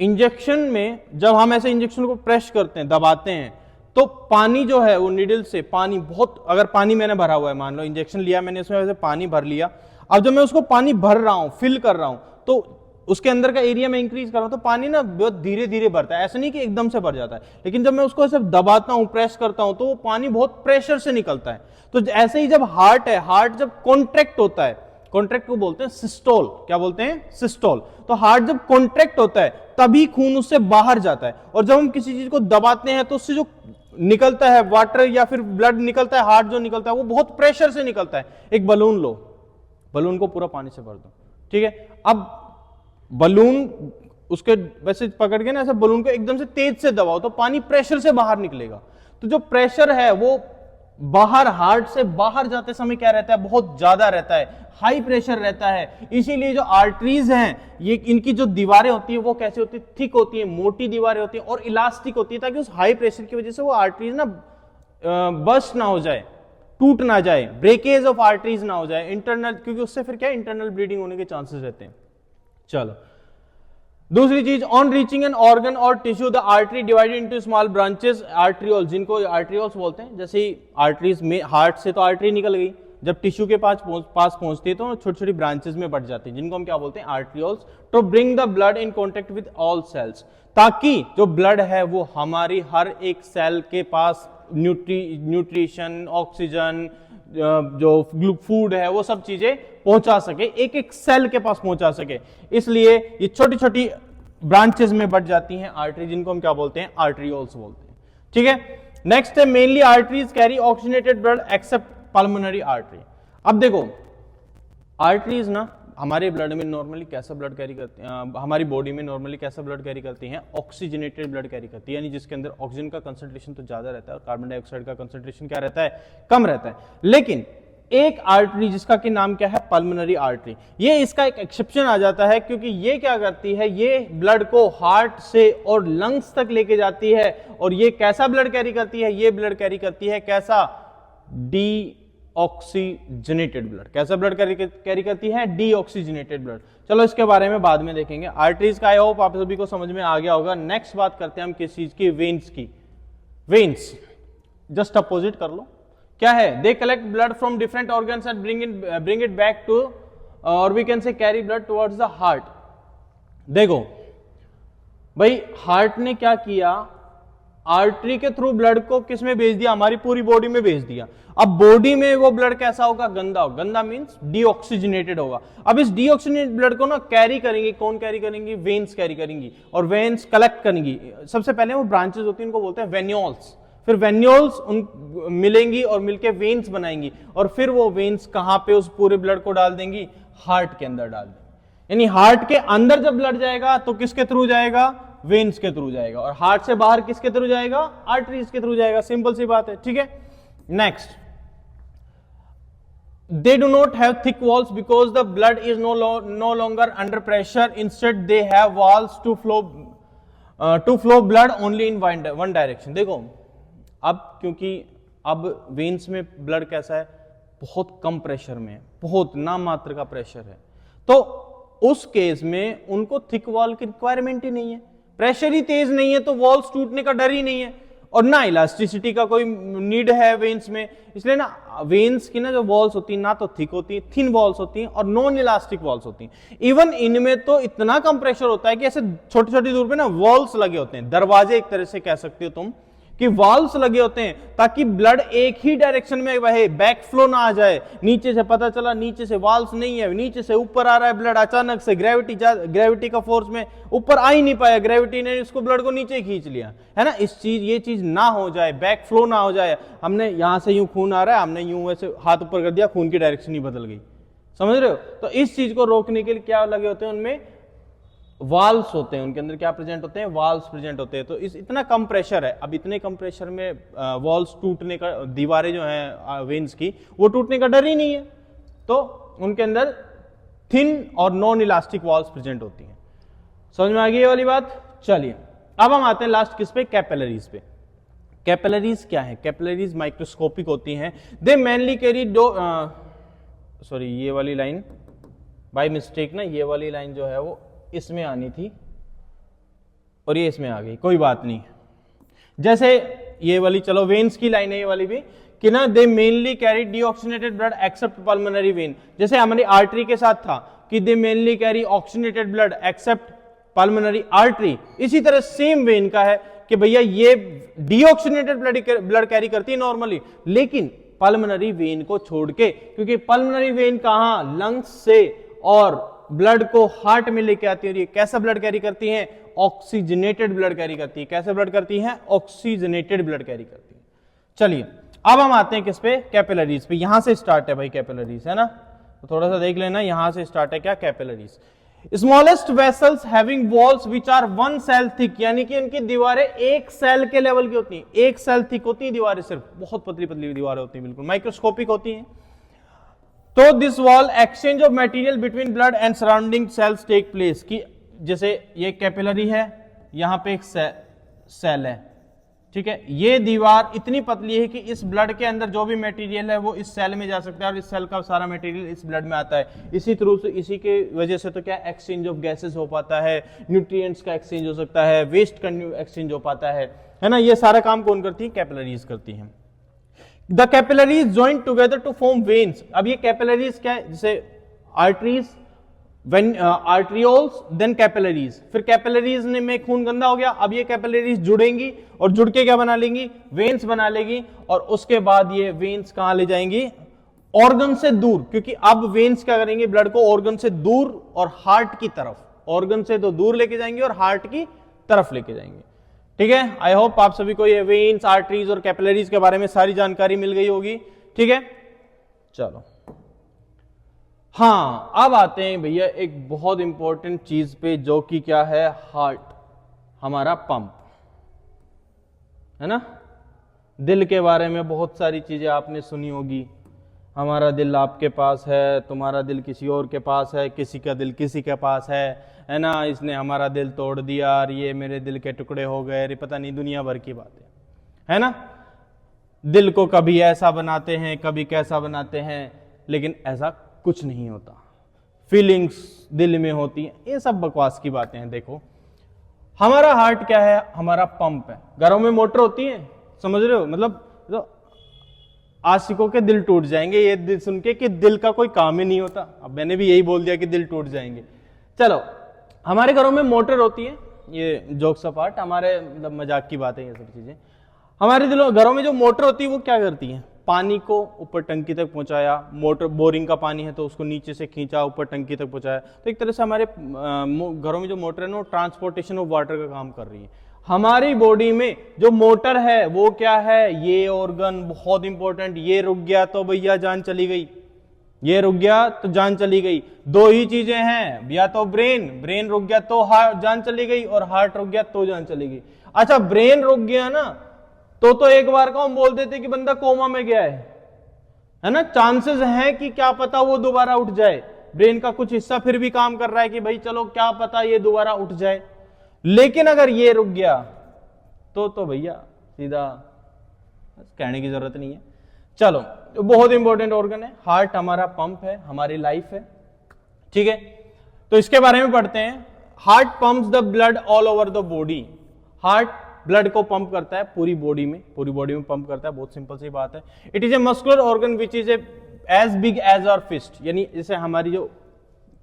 [SPEAKER 1] इंजेक्शन में जब हम ऐसे इंजेक्शन को प्रेस करते हैं, दबाते हैं, तो पानी जो है वो निडल से पानी बहुत, अगर पानी मैंने भरा हुआ है, मान लो इंजेक्शन लिया मैंने, इसमें वैसे पानी भर लिया, अब जब मैं उसको पानी भर रहा हूं, फिल कर रहा हूं, तो उसके अंदर का एरिया में इंक्रीज कर रहा हूं, तो पानी ना बहुत धीरे धीरे भरता है, ऐसा नहीं कि एकदम से भर जाता है, लेकिन जब मैं उसको ऐसे दबाता हूं, प्रेस करता हूं, तो वो पानी बहुत प्रेशर से निकलता है। तो ऐसे ही जब हार्ट है, हार्ट जब कॉन्ट्रैक्ट होता है, कॉन्ट्रैक्ट को बोलते हैं सिस्टोल, क्या बोलते हैं, सिस्टोल। तो हार्ट जब कॉन्ट्रैक्ट होता है तभी खून उससे बाहर जाता है, और जब हम किसी चीज को दबाते हैं तो उससे जो निकलता है वाटर या फिर ब्लड निकलता है, हार्ट जो निकलता है वो बहुत प्रेशर से निकलता है। एक बलून लो, बलून को पूरा पानी से भर दो, ठीक है, अब बलून उसके वैसे पकड़ के ना ऐसे बलून को एकदम से तेज से दबाओ तो पानी प्रेशर से बाहर निकलेगा। तो जो प्रेशर है वो बाहर, हार्ट से बाहर जाते समय क्या रहता है, बहुत ज्यादा रहता है, हाई प्रेशर रहता है। इसीलिए जो आर्टरीज हैं, ये इनकी जो दीवारें होती है वो कैसे होती है, थिक होती है, मोटी दीवारें होती है और इलास्टिक होती है, ताकि उस हाई प्रेशर की वजह से वो आर्टरीज ना बस्ट ना हो जाए, टूट ना जाए, ब्रेकेज ऑफ आर्टरीज ना हो जाए इंटरनल, क्योंकि उससे फिर क्या इंटरनल ब्लीडिंग होने के चांसेस रहते हैं। चलो, दूसरी चीज, ऑन रीचिंग एन ऑर्गन और tissue the artery divided into small branches, arteriole, जिनको आर्ट्रियोल्स बोलते हैं। जैसे ही आर्टरीज में, हार्ट से तो आर्टरी निकल गई, जब टिश्यू के पास पहुंचती है तो छोटी छोटी ब्रांचेस में बढ़ जाती है, जिनको हम क्या बोलते हैं, arterioles, to bring the blood in contact with all cells, ताकि जो ब्लड है वो हमारी हर एक सेल के पास न्यूट्रिशन, ऑक्सीजन, जो फूड है वो सब चीजें पहुंचा सके, एक एक सेल के पास पहुंचा सके। इसलिए ये छोटी छोटी ब्रांचेस में बढ़ जाती हैं आर्टरी, जिनको हम क्या बोलते हैं, आर्टरियोल्स बोलते हैं, ठीक है। नेक्स्ट है, mainly arteries carry oxygenated blood accept pulmonary artery. अब देखो, आर्टरीज ना हमारे ब्लड में नॉर्मली कैसा ब्लड कैरी करते हैं, हमारी बॉडी में नॉर्मली कैसा ब्लड कैरी करती हैं, ऑक्सीजनेटेड ब्लड कैरी करती है, यानी जिसके अंदर ऑक्सीजन का कंसंट्रेशन तो ज्यादा रहता है और कार्बन डाइऑक्साइड का कंसंट्रेशन क्या रहता है, कम रहता है। लेकिन एक आर्टरी जिसका कि नाम क्या है, पल्मोनरी आर्टरी, ये इसका एक एक्सेप्शन आ जाता है, क्योंकि ये क्या करती है, ये ब्लड को हार्ट से और लंग्स तक लेके जाती है। और ये कैसा ब्लड कैरी करती है, ये ब्लड कैरी करती है कैसा, डीऑक्सीजनेटेड ब्लड। कैसा ब्लड कैरी करती है, डीऑक्सीजनेटेड ब्लड। चलो इसके बारे में बाद में देखेंगे। आर्टरीज का आई होप आप सभी को समझ में आ गया होगा। नेक्स्ट बात करते हैं हम किस चीज की, वेन्स की। वेन्स जस्ट अपोजिट कर लो, क्या है, they collect blood from different organs and bring it back to, और we can say carry blood towards the heart. देखो भाई, हार्ट ने क्या किया, आर्टरी के थ्रू ब्लड को किस में भेज दिया, हमारी पूरी बॉडी में भेज दिया। अब बॉडी में वो ब्लड कैसा होगा, गंदा होगा, गंदा मींस डीऑक्सीजनेटेड होगा। अब इस डीऑक्सीजनेटेड ब्लड को ना कैरी करेंगे, कौन कैरी करेंगी, वेन्स कैरी करेंगी, और वेन्स कलेक्ट करेंगी। सबसे पहले वो ब्रांचेस होती हैं, उनको बोलते हैं वेन्यूल्स, फिर वेन्यूल्स उन मिलेंगी और मिलके वेन्स बनाएंगी, और फिर वो वेन्स कहां पे उस पूरे ब्लड को डाल देंगी, हार्ट के अंदर डाल देंगी। यानी हार्ट के अंदर जब ब्लड जाएगा तो किसके थ्रू जाएगा, वेन्स के थ्रू जाएगा, और हार्ट से बाहर किसके थ्रू जाएगा, आर्टरीज के थ्रू जाएगा। सिंपल सी बात है, ठीक है। Next, they do not have thick walls because the blood is no longer under pressure, instead they have walls to flow blood only in one direction। देखो अब, क्योंकि अब वेन्स में ब्लड कैसा है, बहुत कम प्रेशर में है, बहुत नाम मात्र का प्रेशर है, तो उस केस में उनको थिक वॉल की रिक्वायरमेंट ही नहीं है, प्रेशर ही तेज नहीं है, तो वॉल्स टूटने का डर ही नहीं है, और ना इलास्टिसिटी का कोई नीड है वेन्स में। इसलिए ना वेन्स की ना जो वॉल्स होती हैं ना तो थिक होती हैं, थिन वॉल्स होती हैं, और नॉन इलास्टिक वॉल्स होती हैं। इवन इनमें तो इतना कम प्रेशर होता है कि ऐसे छोटी छोटी दूर पे ना वॉल्स लगे होते हैं, दरवाजे एक तरह से कह सकते हो तुम, कि वाल्व्स लगे होते हैं, ताकि ब्लड एक ही डायरेक्शन में बहे, बैक फ्लो ना आ जाए। नीचे से पता चला नीचे से वाल्व्स नहीं है, नीचे से ऊपर आ रहा है ब्लड, अचानक से ग्रेविटी का फोर्स में ऊपर आ ही नहीं पाया, ग्रेविटी ने इसको ब्लड को नीचे खींच लिया, है ना। ये चीज ना हो जाए, बैक फ्लो ना हो जाए, हमने यहां से यूं खून आ रहा है, हमने यूं वैसे हाथ ऊपर कर दिया, खून की डायरेक्शन ही बदल गई, समझ रहे हो। तो इस चीज को रोकने के लिए क्या लगे होते हैं, उनमें वाल्व्स होते हैं, उनके अंदर क्या प्रेजेंट होते हैं, वाल्व्स प्रेजेंट होते हैं। तो इस इतना कम प्रेशर है, अब इतने कम प्रेशर में वाल्व्स टूटने का, दीवारें जो हैं वेन्स की, वो टूटने का डर ही नहीं है, तो उनके अंदर थिन और नॉन इलास्टिक वाल्व्स प्रेजेंट होती हैं। समझ में आ गई ये वाली बात। चलिए अब हम आते हैं लास्ट किस पे, कैपिलरीज पे। कैपिलरीज क्या है, कैपिलरीज माइक्रोस्कोपिक होती हैं। दे मेनली कैरी ये वाली लाइन बाय मिस्टेक ना ये वाली लाइन जो है वो इसमें आनी थी और ये इसमें आ गई, कोई बात नहीं। जैसे ये वाली, चलो वेन्स की लाइन है ये वाली भी, कि ना दे mainly carry deoxygenated blood accept pulmonary vein. जैसे हमारी आर्टरी के साथ था कि दे mainly carry oxygenated blood accept pulmonary artery, इसी तरह सेम वेन का है कि भैया ये डीऑक्सीजनेटेड ब्लड कैरी करती है नॉर्मली, लेकिन पल्मोनरी वेन को छोड़ के, क्योंकि पल्मोनरी वेन कहां, लंग्स से और ब्लड को हार्ट में लेके आती है। और ये कैसा ब्लड कैरी करती है, ऑक्सीजनेटेड ब्लड कैरी करती है। कैसे ब्लड करती है, ऑक्सीजनेटेड ब्लड कैरी करती है। चलिए अब हम आते हैं किस पे, कैपिलरीज पे। यहां से स्टार्ट है भाई कैपिलरीज, है ना, तो थोड़ा सा देख लेना, यहां से स्टार्ट है क्या, capillaries. Smallest vessels having walls which are 1 cell thick, यानी कि उनकी दीवारें 1 सेल के लेवल की होती हैं, 1 सेल थिक होती हैं दीवारें, सिर्फ बहुत पतली पतली दीवारें होती हैं, बिल्कुल माइक्रोस्कोपिक होती हैं। तो this wall exchange of material between blood and surrounding cells take place, की जैसे ये कैपिलरी है, यहां पे एक सेल है, ठीक है, ये दीवार इतनी पतली है कि इस ब्लड के अंदर जो भी मटेरियल है वो इस सेल में जा सकता है और इस सेल का सारा मटेरियल इस ब्लड में आता है। इसी थ्रू से, इसी के वजह से तो क्या एक्सचेंज ऑफ गैसेस हो पाता है, न्यूट्रिएंट्स का एक्सचेंज हो सकता है, वेस्ट का एक्सचेंज हो पाता है ना। ये सारा काम कौन करती है, कैपिलरीज करती हैं। The capillaries join together to form veins. अब ये कैपिलरीज क्या है, जैसे आर्टरीज, आर्ट्रियोल्स, देन कैपिलरीज, फिर कैपिलरीज में खून गंदा हो गया, अब ये कैपिलरीज जुड़ेंगी और जुड़ के क्या बना लेंगी, वेन्स बना लेगी, और उसके बाद ये वेन्स कहां ले जाएंगी, ऑर्गन से दूर, क्योंकि अब वेन्स क्या करेंगे, ब्लड को ऑर्गन से दूर और हार्ट की तरफ, ऑर्गन से तो दूर लेके जाएंगे और हार्ट की तरफ लेके जाएंगे। ठीक है, आई होप आप सभी को ये वेन्स, आर्टरीज और कैपिलरीज के बारे में सारी जानकारी मिल गई होगी। ठीक है, चलो हाँ, अब आते हैं भैया एक बहुत इंपॉर्टेंट चीज पे, जो कि क्या है, हार्ट, हमारा पंप, है ना। दिल के बारे में बहुत सारी चीजें आपने सुनी होगी, हमारा दिल आपके पास है, तुम्हारा दिल किसी और के पास है, किसी का दिल किसी के पास है ना, इसने हमारा दिल तोड़ दिया और ये मेरे दिल के टुकड़े हो गए, अरे पता नहीं दुनिया भर की बातें, है ना। दिल को कभी ऐसा बनाते हैं, कभी कैसा बनाते हैं, लेकिन ऐसा कुछ नहीं होता। फीलिंग्स दिल में होती हैं, ये सब बकवास की बातें हैं। देखो हमारा हार्ट क्या है, हमारा पंप है। घरों में मोटर होती है, समझ रहे हो, मतलब तो आशिकों के दिल टूट जाएंगे ये दिल सुन के कि दिल का कोई काम ही नहीं होता। अब मैंने भी यही बोल दिया कि दिल टूट जाएंगे। चलो, हमारे घरों में मोटर होती है, ये जोक्स अपार्ट, हमारे मतलब मजाक की बात है ये सब चीजें। हमारे घरों में जो मोटर होती है वो क्या करती है, पानी को ऊपर टंकी तक पहुंचाया, मोटर बोरिंग का पानी है तो उसको नीचे से खींचा, ऊपर टंकी तक पहुंचाया। तो एक तरह से हमारे घरों में जो मोटर है ना, वो ट्रांसपोर्टेशन ऑफ वाटर का काम कर रही है। हमारी बॉडी में जो मोटर है वो क्या है, ये ऑर्गन बहुत इंपॉर्टेंट, ये रुक गया तो भैया जान चली गई, ये रुक गया तो जान चली गई। दो ही चीजें हैं, या तो ब्रेन रुक गया तो जान चली गई, और हार्ट रुक गया तो जान चली गई। अच्छा, ब्रेन रुक गया ना तो एक बार को हम बोल देते कि बंदा कोमा में गया है ना। चांसेस हैं कि क्या पता वो दोबारा उठ जाए, ब्रेन का कुछ हिस्सा फिर भी काम कर रहा है कि भाई चलो क्या पता ये दोबारा उठ जाए। लेकिन अगर ये रुक गया तो भैया सीधा, कहने की जरूरत नहीं है। चलो, बहुत इंपॉर्टेंट ऑर्गन है हार्ट, हमारा पंप है, हमारी लाइफ है। ठीक है, तो इसके बारे में पढ़ते हैं। Heart pumps the blood all over the body. Heart blood को पंप करता है पूरी बॉडी में पंप करता है, बहुत सिंपल सी बात है। It is a muscular organ which is as big as our fist, यानी जैसे हमारी जो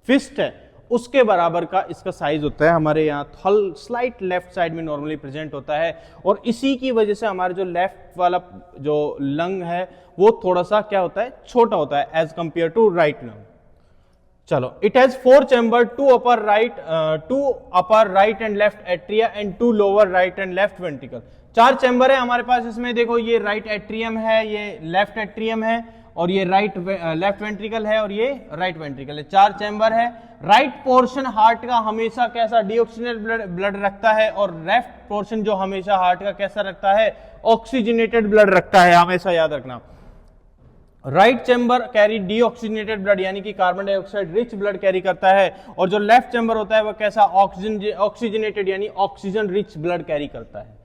[SPEAKER 1] फिस्ट है उसके बराबर का इसका साइज होता है। हमारे यहाँ स्लाइट लेफ्ट साइड में नॉर्मली प्रेजेंट होता है, और इसी की वजह से हमारे जो लेफ्ट वाला जो लंग है वो थोड़ा सा क्या होता है, छोटा होता है as compare to right lung. चलो, it has 4 chamber, 2 upper right and left atria and 2 lower right and left ventricle. 4 chamber है हमारे पास इसमें। देखो, ये राइट एट्रियम है, ये लेफ्ट एट्रियम है, और ये लेफ्ट वेंट्रिकल है, और ये राइट वेंट्रिकल है। 4 चैम्बर है। राइट पोर्शन हार्ट का हमेशा कैसा, डीऑक्सीजनेटेड ब्लड रखता है, और लेफ्ट पोर्शन जो हमेशा हार्ट का कैसा रखता है, ऑक्सीजनेटेड ब्लड रखता है, हमेशा याद रखना। Right chamber carry deoxygenated blood, यानी कि carbon dioxide rich blood carry करता है, और जो लेफ्ट चैम्बर होता है वो कैसा, ऑक्सीजनेटेड यानी ऑक्सीजन रिच ब्लड कैरी करता है।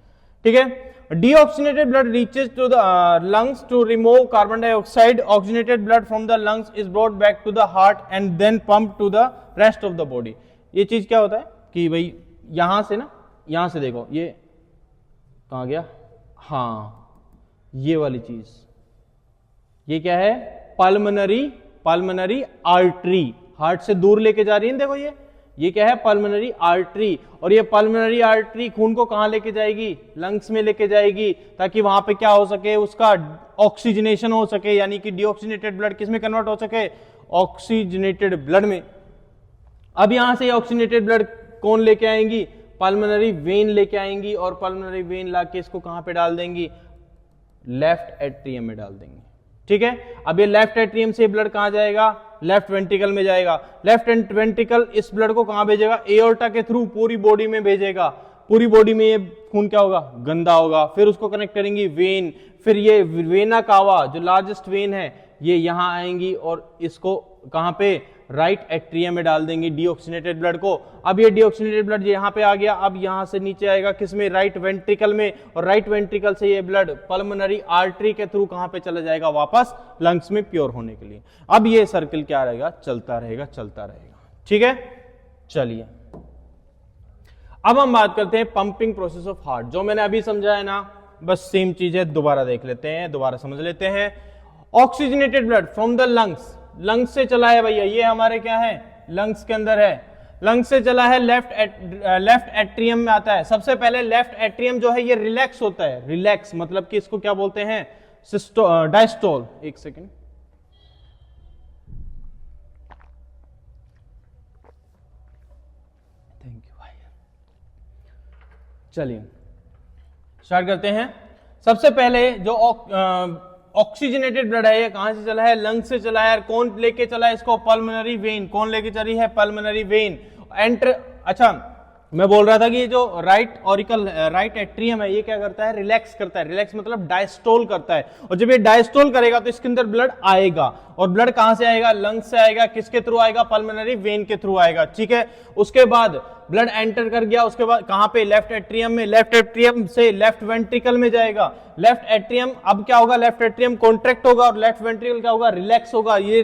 [SPEAKER 1] ठीक है, Deoxygenated blood reaches to the lungs to remove carbon dioxide. Oxygenated blood from the lungs is brought back to the heart and then pumped to the rest of the body. ये चीज क्या होता है कि भाई यहां से ना, यहां से देखो ये कहां गया, हाँ ये वाली चीज, ये क्या है, पल्मोनरी आर्टरी, हार्ट से दूर लेके जा रही है, देखो ये क्या है, पल्मोनरी आर्टरी। और ये पल्मोनरी आर्टरी खून को कहां लेके जाएगी, लंग्स में लेके जाएगी, ताकि वहां पे क्या हो सके, उसका ऑक्सीजनेशन हो सके, यानी कि डीऑक्सीजनेटेड ब्लड किस में कन्वर्ट हो सके, ऑक्सीजनेटेड ब्लड में। अब यहां से ऑक्सीजनेटेड ब्लड कौन लेके आएंगी, पल्मोनरी वेन लेके आएंगी, और पल्मोनरी वेन लाके इसको कहां पे डाल देंगी, लेफ्ट एट्रियम में डाल देंगे। ठीक है, अब ये लेफ्ट एट्रियम से ब्लड कहां जाएगा, लेफ्ट वेंट्रिकल में जाएगा। लेफ्ट वेंट्रिकल इस ब्लड को कहां भेजेगा, एओर्टा के थ्रू पूरी बॉडी में भेजेगा। पूरी बॉडी में ये खून क्या होगा, गंदा होगा, फिर उसको कनेक्ट करेंगी वेन, फिर ये वेना कावा जो लार्जेस्ट वेन है ये यहां आएंगी और इसको कहां पे, राइट एट्रियम में डाल देंगे डीऑक्सीनेटेड ब्लड को। अब ये डीऑक्सीनेटेड ब्लड यहां पे आ गया, अब यहां से नीचे आएगा किसमें, राइट वेंट्रिकल में, और राइट वेंट्रिकल से ये ब्लड पल्मोनरी आर्टरी के थ्रू कहां पे चला जाएगा, वापस लंग्स में प्योर होने के लिए। अब ये सर्कल क्या रहेगा, चलता रहेगा चलता रहेगा। ठीक है, चलिए अब हम बात करते हैं पंपिंग प्रोसेस ऑफ हार्ट। जो मैंने अभी समझा है ना, बस सेम चीज है, दोबारा देख लेते हैं, दोबारा समझ लेते हैं। Oxygenated blood from the lungs, lungs से चला है भैया, ये हमारे क्या है, लंग्स के अंदर है, लंग्स से चला है, लेफ्ट एट्रियम में आता है। सबसे पहले लेफ्ट एट्रियम जो है ये रिलैक्स होता है, रिलैक्स मतलब कि इसको क्या बोलते हैं, डायस्टोल। एक सेकेंड, थैंक यू भाई। चलिए स्टार्ट करते हैं। सबसे पहले जो ऑक्सीजनेटेड ब्लड है ये कहां से चला है, लंग से चला है। कौन लेके चला है इसको, पल्मोनरी वेन। कौन लेके चली है, पल्मोनरी वेन। एंटर, अच्छा मैं बोल रहा था कि ये जो राइट एट्रियम है ये क्या करता है, रिलैक्स करता है। रिलैक्स मतलब डायस्टोल करता है, और जब ये डायस्टोल करेगा तो इसके अंदर ब्लड आएगा, और ब्लड कहां से आएगा, लंग्स से आएगा। किसके थ्रू आएगा, पल्मोनरी वेन के थ्रू आएगा। ठीक है, उसके बाद ब्लड एंटर कर गया, उसके बाद कहां पे, लेफ्ट एट्रियम में। लेफ्ट एट्रियम से लेफ्ट वेंट्रिकल में जाएगा। लेफ्ट एट्रियम अब क्या होगा, लेफ्ट एट्रियम कॉन्ट्रैक्ट होगा, और लेफ्ट वेंट्रिकल क्या होगा, रिलैक्स होगा। ये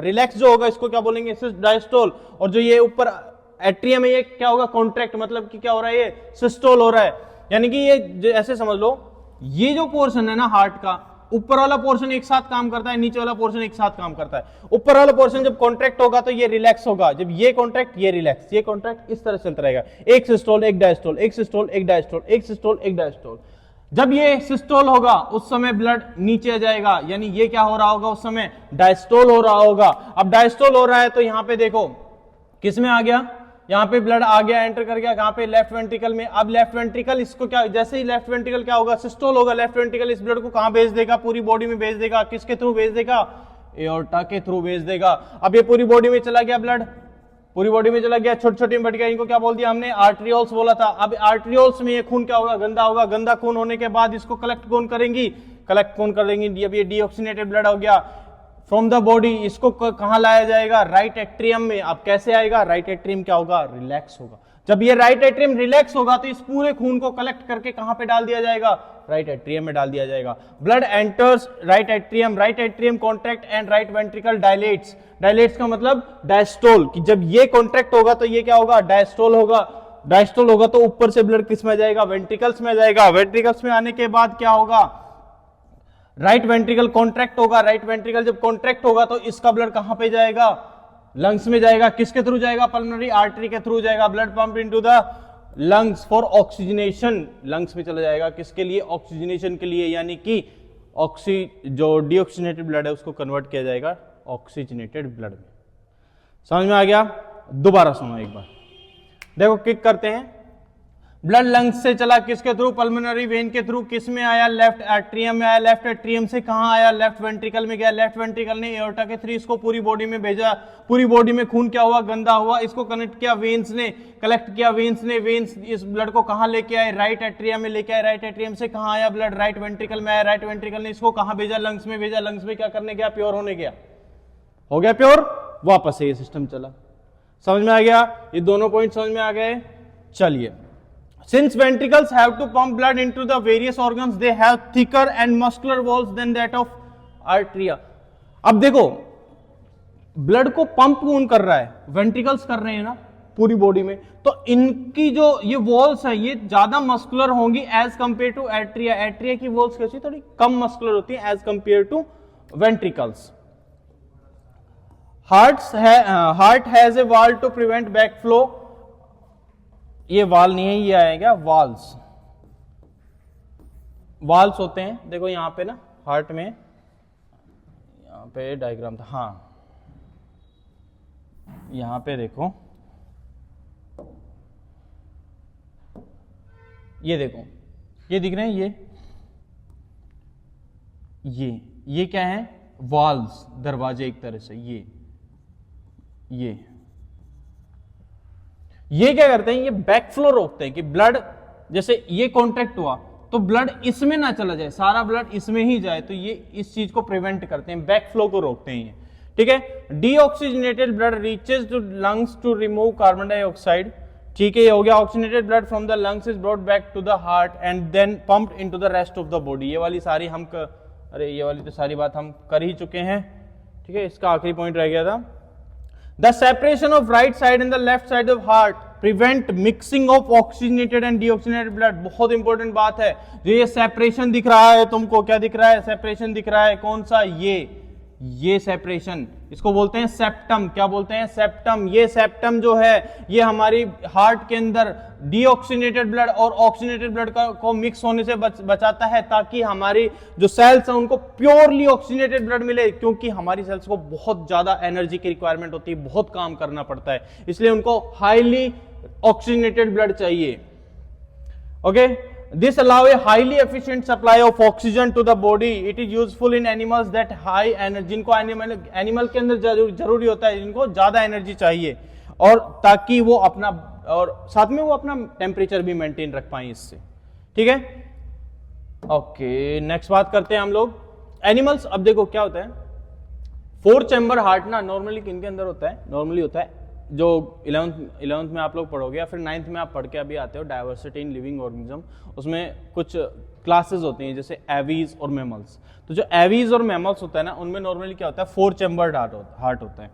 [SPEAKER 1] रिलैक्स जो होगा इसको क्या बोलेंगे, डायस्टोल। और जो ये ऊपर एट्रियम है ये क्या होगा, कॉन्ट्रैक्ट, मतलब कि क्या हो रहा है, ये सिस्टोल हो रहा है। यानी कि ये ऐसे समझ लो, ये जो पोर्शन है ना हार्ट का, ऊपर वाला पोर्शन एक साथ काम करता है, नीचे वाला पोर्शन एक साथ काम करता है। ऊपर वाला पोर्शन जब कॉन्ट्रैक्ट होगा तो ये रिलैक्स होगा, जब ये कॉन्ट्रैक्ट ये रिलैक्स, ये कॉन्ट्रैक्ट, इस तरह चलता रहेगा। एक सिस्टोल एक डायस्टोल, एक सिस्टोल एक डायस्टोल, एक सिस्टोल एक डायस्टोल। जब ये सिस्टोल होगा उस समय ब्लड नीचे आ जाएगा, यानी ये क्या हो रहा होगा, उस समय डायस्टोल हो रहा होगा। अब डायस्टोल हो रहा है तो यहां पे देखो किस में आ गया, यहां पे ब्लड आ गया, एंटर कर गया कहां पे, लेफ्ट वेंट्रिकल में। अब लेफ्ट वेंट्रिकल इसको क्या, जैसे ही लेफ्ट वेंट्रिकल क्या होगा, सिस्टोल होगा, लेफ्ट वेंट्रिकल इस ब्लड को कहां भेज देगा, पूरी बॉडी में भेज देगा। किसके थ्रू भेज देगा, एओर्टा के थ्रू भेज देगा। अब ये पूरी बॉडी में चला गया ब्लड, पूरी बॉडी में चला गया, छोटे छोटे में बट गया। इनको क्या बोल दिया हमने, आर्टरियोल्स बोला था। अब आर्टरियोल्स में ये खून क्या होगा, गंदा होगा। गंदा खून होने के बाद इसको कलेक्ट कौन करेंगी, कलेक्ट कौन करेंगी, अब ये डीऑक्सीनेटेड ब्लड हो गया फ्रॉम द बॉडी, इसको कहां लाया जाएगा, राइट एट्रियम में। अब कैसे आएगा, राइट एट्रियम क्या होगा, रिलैक्स होगा। जब ये राइट एट्रियम रिलैक्स होगा तो इस पूरे खून को कलेक्ट करके कहां पे डाल दिया जाएगा, राइट एट्रियम में डाल दिया जाएगा। Blood enters right atrium contract and right ventricle dilates. Dilates का मतलब डायस्टोल, कि जब ये कॉन्ट्रैक्ट होगा तो ये क्या होगा, डायस्टोल होगा। डायस्टोल होगा तो ऊपर से ब्लड किस में जाएगा, वेंट्रिकल्स में जाएगा। वेंट्रिकल्स में आने के बाद क्या होगा, राइट वेंट्रिकल कॉन्ट्रैक्ट होगा। राइट वेंट्रिकल जब कॉन्ट्रैक्ट होगा तो इसका ब्लड कहां पे जाएगा, लंग्स में जाएगा। किसके थ्रू जाएगा, पल्मोनरी आर्टरी के थ्रू जाएगा। Blood pump into the lungs for oxygenation, lungs में चला जाएगा। किसके लिए, ऑक्सीजनेशन के लिए, यानी कि जो डीऑक्सीनेटेड ब्लड है उसको कन्वर्ट किया जाएगा ऑक्सीजनेटेड ब्लड में। समझ में आ गया, दोबारा सुनो एक बार, देखो किक करते हैं। ब्लड लंग्स से चला किसके थ्रू, पल्मोनरी वेन के थ्रू। किस में आया, लेफ्ट एट्रियम में आया। लेफ्ट एट्रियम से कहां आया, लेफ्ट वेंट्रिकल में गया। लेफ्ट वेंट्रिकल ने एओर्टा के थ्रू इसको पूरी बॉडी में भेजा। पूरी बॉडी में खून क्या हुआ, गंदा हुआ। इसको कनेक्ट किया वेन्स ने, कलेक्ट किया वेन्स ने। वेन्स इस ब्लड को कहां लेके आए, राइट एट्रियम में लेके आए। राइट एट्रियम से कहां आया ब्लड, राइट वेंट्रिकल में आया। राइट वेंट्रिकल ने इसको कहां भेजा, लंग्स में भेजा। लंग्स में क्या करने गया, प्योर होने गया। हो गया प्योर, वापस से ये सिस्टम चला। समझ में आ गया, ये दोनों पॉइंट समझ में आ गए। चलिए Since ventricles have to pump blood into the various organs, they have thicker and muscular walls than that of arteria. अब देखो ब्लड को पंप कौन कर रहा है? वेंट्रिकल्स कर रहे हैं ना पूरी बॉडी में, तो इनकी जो ये वॉल्स है ये ज्यादा मस्कुलर होंगी as compare to atria. Atria की वॉल्स कैसी थोड़ी कम मस्कुलर होती है as compare to ventricles. Heart has a wall to prevent backflow. ये वाल नहीं है, ये आएगा वाल्स. वाल्स होते हैं देखो यहां पे ना हार्ट में, यहां पे डायग्राम था, हाँ यहां पे देखो, ये देखो ये दिख रहे हैं, ये क्या है? वाल्स, दरवाजे एक तरह से. ये क्या करते हैं? ये बैकफ्लो रोकते हैं कि ब्लड जैसे ये कॉन्टैक्ट हुआ तो ब्लड इसमें ना चला जाए, सारा ब्लड इसमें ही जाए, तो ये इस चीज को प्रिवेंट करते हैं, बैकफ्लो को रोकते हैं ये. ठीक है. Deoxygenated blood reaches to lungs to remove carbon dioxide. ठीक है, ये हो गया. Oxygenated blood from the lungs is brought back to the heart and then pumped into the rest of the body. ये वाली सारी हम ये वाली तो सारी बात हम कर ही चुके हैं. ठीक है, इसका आखिरी पॉइंट रह गया था. The separation of right side and the left side of heart prevent mixing of oxygenated and deoxygenated blood. बहुत इंपॉर्टेंट बात है. जो ये सेपरेशन दिख रहा है तुमको, क्या दिख रहा है? सेपरेशन दिख रहा है. कौन सा? ये सेपरेशन, इसको बोलते हैं सेप्टम. क्या बोलते हैं? सेप्टम. ये सेप्टम जो है ये हमारी हार्ट के अंदर डीऑक्सीजनेटेड ब्लड और ऑक्सीजनेटेड ब्लड को मिक्स होने से बचाता है, ताकि हमारी जो सेल्स हैं उनको प्योरली ऑक्सीजनेटेड ब्लड मिले, क्योंकि हमारी सेल्स को बहुत ज्यादा एनर्जी की रिक्वायरमेंट होती है, बहुत काम करना पड़ता है, इसलिए उनको हाईली ऑक्सीजनेटेड ब्लड चाहिए. Okay. This allow a highly efficient supply of oxygen to the body. It is useful in animals that high energy, जिनको एनिमल के अंदर जरूरी होता है, जिनको ज्यादा एनर्जी चाहिए, और ताकि वो अपना, और साथ में वो अपना टेम्परेचर भी मेंटेन रख पाए इससे. ठीक है. ओके, नेक्स्ट बात करते हैं हम लोग एनिमल्स. अब देखो क्या होता है, 4 चैम्बर हार्ट ना नॉर्मली किनके अंदर होता है? नॉर्मली होता है जो 11th में आप लोग पढ़ोगे या फिर 9th में आप पढ़ के अभी आते हो, डाइवर्सिटी इन लिविंग ऑर्गेनिज्म, उसमें कुछ क्लासेस होती हैं जैसे एवीज और मैमल्स. तो जो एवीज और मैमल्स होता है ना, उनमें नॉर्मली क्या होता है? 4 चैम्बर्ड हार्ट होता है.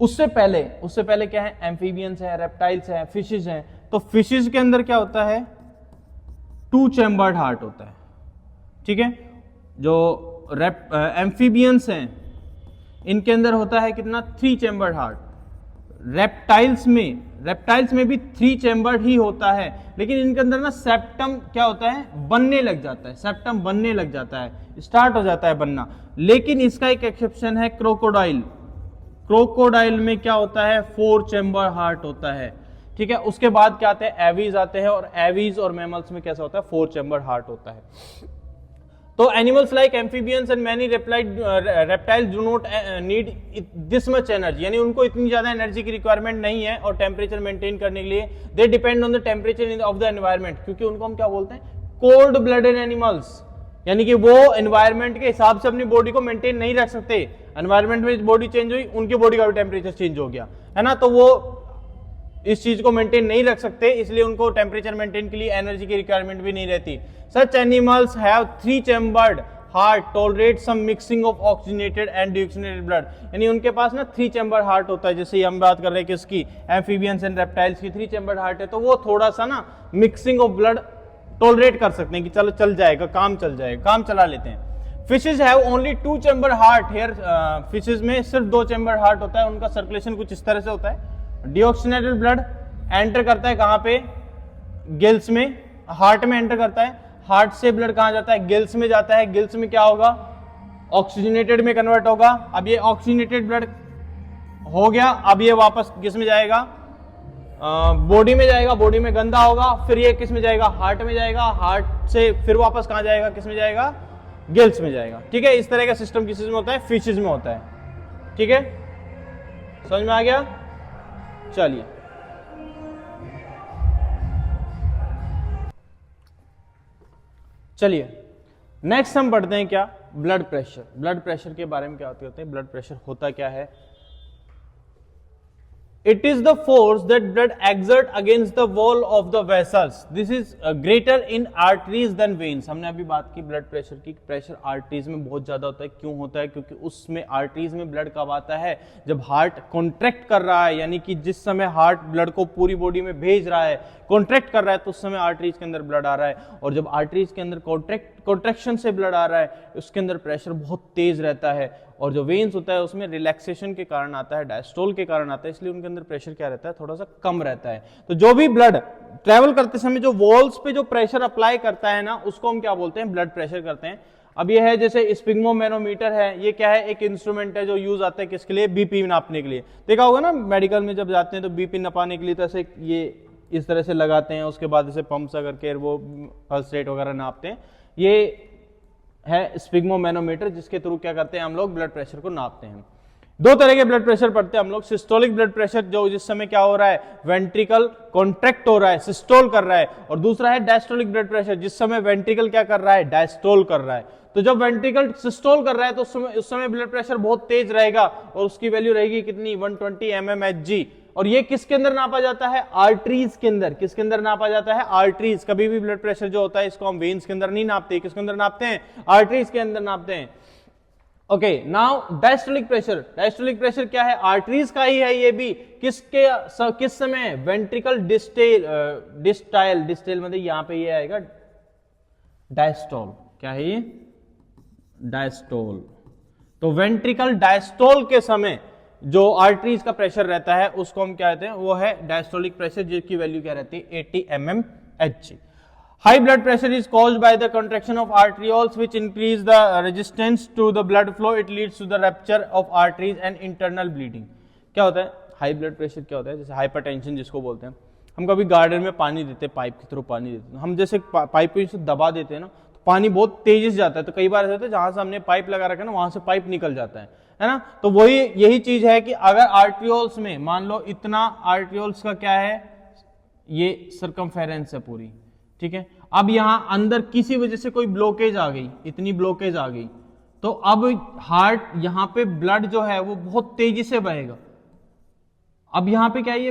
[SPEAKER 1] उससे पहले क्या है? एम्फीबियंस है, रेप्टाइल्स है, फिशेज हैं. तो फिशेज के अंदर क्या होता है? 2 चैम्बर्ड हार्ट होता है. ठीक है. जो एम्फीबियंस हैं इनके अंदर होता है कितना? 3 चैम्बर्ड हार्ट. रेप्टाइल्स में भी 3 चैम्बर्ड ही होता है, लेकिन इनके अंदर ना सेप्टम क्या होता है? बनने लग जाता है. सेप्टम बनने लग जाता है, स्टार्ट हो जाता है बनना. लेकिन इसका एक एक्सेप्शन है, क्रोकोडाइल. क्रोकोडाइल में क्या होता है? 4 चैम्बर हार्ट होता है. ठीक है. उसके बाद क्या आते हैं? एवीज आते हैं, और एवीज और मैमल्स में कैसा होता है? 4 चैम्बर हार्ट होता है. तो animals like amphibians and many reptiles do not need this much energy, यानी उनको इतनी ज्यादा एनर्जी की रिक्वायरमेंट नहीं है, और टेम्परेचर मेंटेन करने के लिए they depend on the temperature of the environment, क्योंकि उनको हम क्या बोलते हैं? Cold blooded animals. यानी कि वो एनवायरनमेंट के हिसाब से अपनी बॉडी को मेंटेन नहीं रख सकते. एनवायरनमेंट में बॉडी चेंज हुई, उनकी बॉडी का भी टेम्परेचर चेंज हो गया, है ना, तो वो इस चीज को मेंटेन नहीं रख सकते, इसलिए उनको टेम्परेचर मेंटेन के लिए एनर्जी की रिक्वायरमेंट भी नहीं रहती. Such animals have 3 chambered heart tolerate some mixing of oxygenated and deoxygenated blood. यानी उनके पास ना 3 चैम्बर हार्ट होता है. जैसे हम बात कर रहे हैं किसकी? एम्फीबियंस एंड रेप्टाइल्स की 3 चैम्बर हार्ट है, तो वो थोड़ा सा ना मिक्सिंग ऑफ ब्लड टॉलरेट कर सकते हैं कि चलो चल जाएगा, काम चल जाएगा, काम चला लेते हैं. Fishes have only 2 chamber heart. Here fishes में सिर्फ 2 चैम्बर हार्ट होता है. उनका सर्कुलेशन कुछ इस तरह से होता है. डीऑक्सीजनेटेड ब्लड एंटर करता है कहां पे? गिल्स में. हार्ट में एंटर करता है. हार्ट से ब्लड कहां जाता है? गिल्स में जाता है. गिल्स में क्या होगा? ऑक्सीजनेटेड में कन्वर्ट होगा. अब ये ऑक्सीजनेटेड ब्लड हो गया, अब ये वापस किस में जाएगा? बॉडी में जाएगा. बॉडी में गंदा होगा, फिर ये किस में जाएगा? हार्ट में जाएगा. हार्ट से फिर वापस कहां जाएगा? किस में जाएगा? गिल्स में जाएगा. ठीक है. इस तरह का सिस्टम किस में होता है? फिशेज में होता है. ठीक है, समझ में आ गया? चलिए नेक्स्ट हम पढ़ते हैं क्या? Blood pressure. ब्लड प्रेशर के बारे में क्या होते हैं? ब्लड प्रेशर होता क्या है? It is the force that blood exert against the wall of the vessels. This is greater in arteries than veins. हमने अभी बात की ब्लड प्रेशर की, प्रेशर आर्टरीज में बहुत ज्यादा होता है। क्यों होता है? क्योंकि उसमें आर्टरीज में ब्लड कब आता है? जब हार्ट कॉन्ट्रैक्ट कर रहा है, यानी कि जिस समय हार्ट ब्लड को पूरी बॉडी में भेज रहा है, कॉन्ट्रैक्ट कर रहा है, तो उस समय आर्टरीज के अंदर ब्लड आ रहा है। और जब आर्टरीज के अंदर कॉन्ट्रैक्शन से ब्लड आ रहा है, उसके अंदर प्रेशर बहुत तेज रहता है। और जो वेन्स होता है उसमें रिलैक्सेशन के कारण आता है, डायस्टोल के कारण आता है, इसलिए उनके अंदर प्रेशर क्या रहता है? थोड़ा सा कम रहता है। तो जो भी ब्लड ट्रेवल करते समय जो वॉल्स पे जो प्रेशर अप्लाई करता है ना, उसको हम क्या बोलते हैं? ब्लड प्रेशर करते हैं। अब ये है जैसे स्पिग्मोमेनोमीटर है, ये क्या है? एक इंस्ट्रूमेंट है जो यूज आता है किसके लिए? बीपी नापने के लिए। देखा होगा ना मेडिकल में जब जाते हैं तो बीपी नापाने के लिए तो ऐसे ये इस तरह से लगाते हैं, उसके बाद इसे पंप सा करके वो पल्स रेट वगैरह नापते हैं। ये है स्पिग्मोमेनोमीटर, जिसके थ्रू क्या करते हैं हम लोग? ब्लड प्रेशर को नापते हैं। दो तरह के ब्लड प्रेशर पढ़ते हैं हम लोग। सिस्टोलिक ब्लड प्रेशर, जो जिस समय क्या हो रहा है? वेंट्रिकल कॉन्ट्रैक्ट हो रहा है, सिस्टोल कर रहा है। और दूसरा है डायस्टोलिक ब्लड प्रेशर, जिस समय वेंट्रिकल क्या कर रहा है? डायस्टोल कर रहा है। तो जब वेंट्रिकल सिस्टोल कर रहा है तो उस समय ब्लड प्रेशर बहुत तेज रहेगा और उसकी वैल्यू रहेगी कितनी? 120 mmHg। और ये किसके अंदर नापा जाता है? आर्टरीज के अंदर। किसके अंदर नापा जाता है? आर्टरीज। कभी भी ब्लड प्रेशर जो होता है इसको हम वेन्स के अंदर नहीं नापते, किसके अंदर नापते हैं? आर्टरीज के अंदर नापते हैं। Okay, now diastolic pressure. Diastolic pressure क्या है? आर्टरीज का ही है ये भी। किस समय? वेंट्रिकल डिस्टाइल मतलब यहां पे ये आएगा डायस्टोल। क्या है ये? डायस्टोल। तो वेंट्रिकल डायस्टोल के समय जो आर्टरीज का प्रेशर रहता है उसको हम क्या कहते हैं? वो है डायस्टोलिक प्रेशर, जिसकी वैल्यू क्या रहती है? 80 mmHg। High blood pressure is caused by the contraction of arterioles which increase the resistance to the blood flow. It leads to the rupture of arteries and internal bleeding. क्या होता है high blood pressure? क्या होता है? जैसे hypertension जिसको बोलते हैं। हम कभी गार्डन में पानी देते हैं, पाइप के थ्रू पानी देते हैं, हम जैसे पाइप को इसे दबा देते हैं ना, तो पानी बहुत तेजी से जाता है। तो कई बार ऐसा होता है जहां से हमने पाइप लगा रखा है ना, वहां से पाइप निकल जाता है ना। तो वही यही चीज है कि अगर आर्टरियोल्स में मान लो इतना, आर्टरियोल्स का क्या है? ये सर्कमफेरेंस है पूरी, ठीक है। अब यहां अंदर किसी वजह से कोई ब्लॉकेज आ गई, इतनी ब्लॉकेज आ गई, तो अब हार्ट यहां पे ब्लड जो है वो बहुत तेजी से बहेगा। अब यहां पे क्या है? ये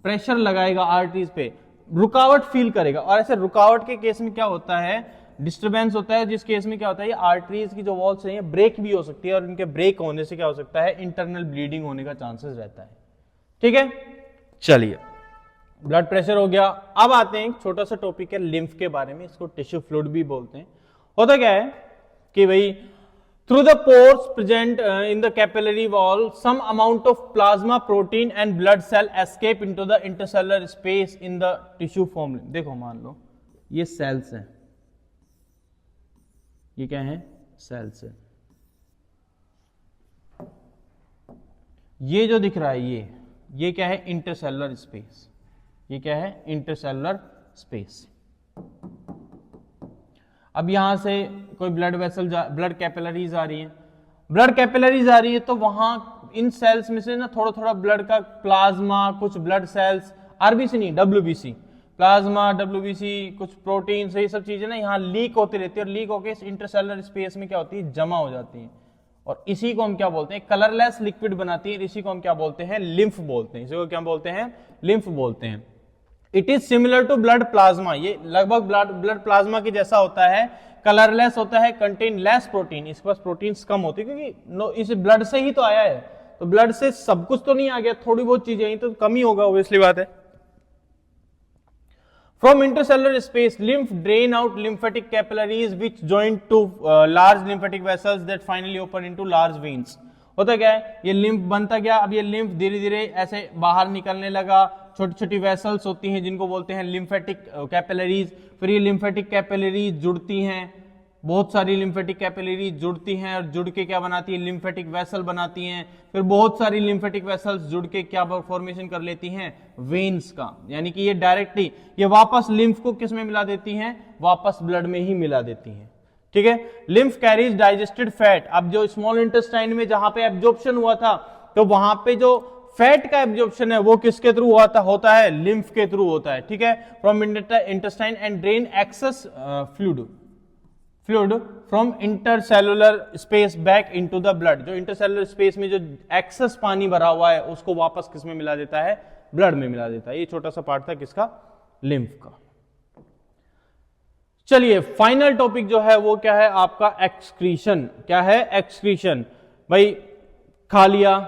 [SPEAKER 1] प्रेशर लगाएगा आर्टरीज पे, रुकावट फील करेगा। और ऐसे रुकावट के केस में क्या होता है? डिस्टर्बेंस होता है, जिस केस में क्या होता है? ये आर्टरीज की जो वॉल्स हैं ये ब्रेक भी हो सकती है, और इनके ब्रेक होने से क्या हो सकता है? इंटरनल ब्लीडिंग होने का चांसेस रहता है। ठीक है, चलिए ब्लड प्रेशर हो गया। अब आते हैं एक छोटा सा टॉपिक है लिम्फ के बारे में, इसको टिश्यू फ्लूइड भी बोलते हैं। होता क्या है कि भाई through the pores present in the capillary wall some amount of plasma protein and blood cell escape into the intercellular space in the tissue form. देखो मान लो ये सेल्स हैं, ये क्या है? सेल्स है। ये जो दिख रहा है ये क्या है? Intercellular space. ये क्या है? Intercellular space. अब यहां से कोई ब्लड वेसल ब्लड कैपिलरीज आ रही है, ब्लड कैपिलरीज आ रही है, तो वहां इन सेल्स में से ना थोड़ा थोड़ा ब्लड का प्लाज्मा, कुछ ब्लड सेल्स, आरबीसी नहीं डब्ल्यूबीसी, प्लाज्मा डब्ल्यूबीसी, कुछ प्रोटीन, ये सब चीजें ना यहाँ लीक होती रहती है, और लीक होकर इस इंटरसेलुलर स्पेस में क्या होती है? जमा हो जाती है। और इसी को हम क्या बोलते हैं? कलरलेस लिक्विड बनाती है। इसी को हम क्या बोलते हैं? लिम्फ बोलते हैं। इसी को क्या बोलते हैं? लिम्फ बोलते हैं। It is similar to blood plasma. ये लगभग ब्लड प्लाज्मा की जैसा होता है, कलरलेस होता है, कंटेन लेस प्रोटीन। इसके पास प्रोटीन्स कम होती है, क्योंकि इस ब्लड से ही तो आया है, तो ब्लड से सब कुछ तो नहीं आ गया, थोड़ी बहुत चीजें आई तो कम ही होगा, ऑब्वियसली बात है। From intercellular space, lymph drain out lymphatic capillaries which join to large lymphatic vessels that finally open into large veins. होता क्या है? ये लिम्फ बनता गया, अब ये लिम्फ धीरे धीरे ऐसे बाहर निकलने लगा, छोटी छोटी वेसल्स होती हैं जिनको बोलते हैं लिम्फेटिक कैपिलरीज। फिर ये लिम्फेटिक कैपिलरीज जुड़ती हैं, बहुत सारी लिम्फेटिक कैपिलरीज जुड़ती हैं, और जुड़ के क्या बनाती है? लिम्फेटिक वेसल बनाती हैं। फिर बहुत सारी लिम्फेटिक वेसल्स जुड़ के क्या फॉर्मेशन कर लेती हैं? वेन्स का। यानी कि ये डायरेक्टली ये वापस लिम्फ को किस में मिला देती हैं? वापस ब्लड में ही मिला देती हैं। ठीक है, लिम्फ कैरीज डाइजेस्टेड फैट। अब जो स्मॉल इंटेस्टाइन में जहां पे एब्जॉर्प्शन हुआ था, तो वहां पे जो फैट का एब्जॉर्प्शन है वो किसके थ्रू होता है? लिम्फ के थ्रू होता है। ठीक है, from intestine and drain access fluid. Fluid from intercellular space back into the blood, जो इंटरसेलुलर स्पेस में जो एक्सेस पानी भरा हुआ है उसको वापस किस में मिला देता है, ब्लड में मिला देता है। ये छोटा सा पार्ट था किसका, लिम्फ का। चलिए फाइनल टॉपिक जो है वो क्या है आपका, एक्सक्रीशन। क्या है, एक्सक्रीशन। भाई खा लिया,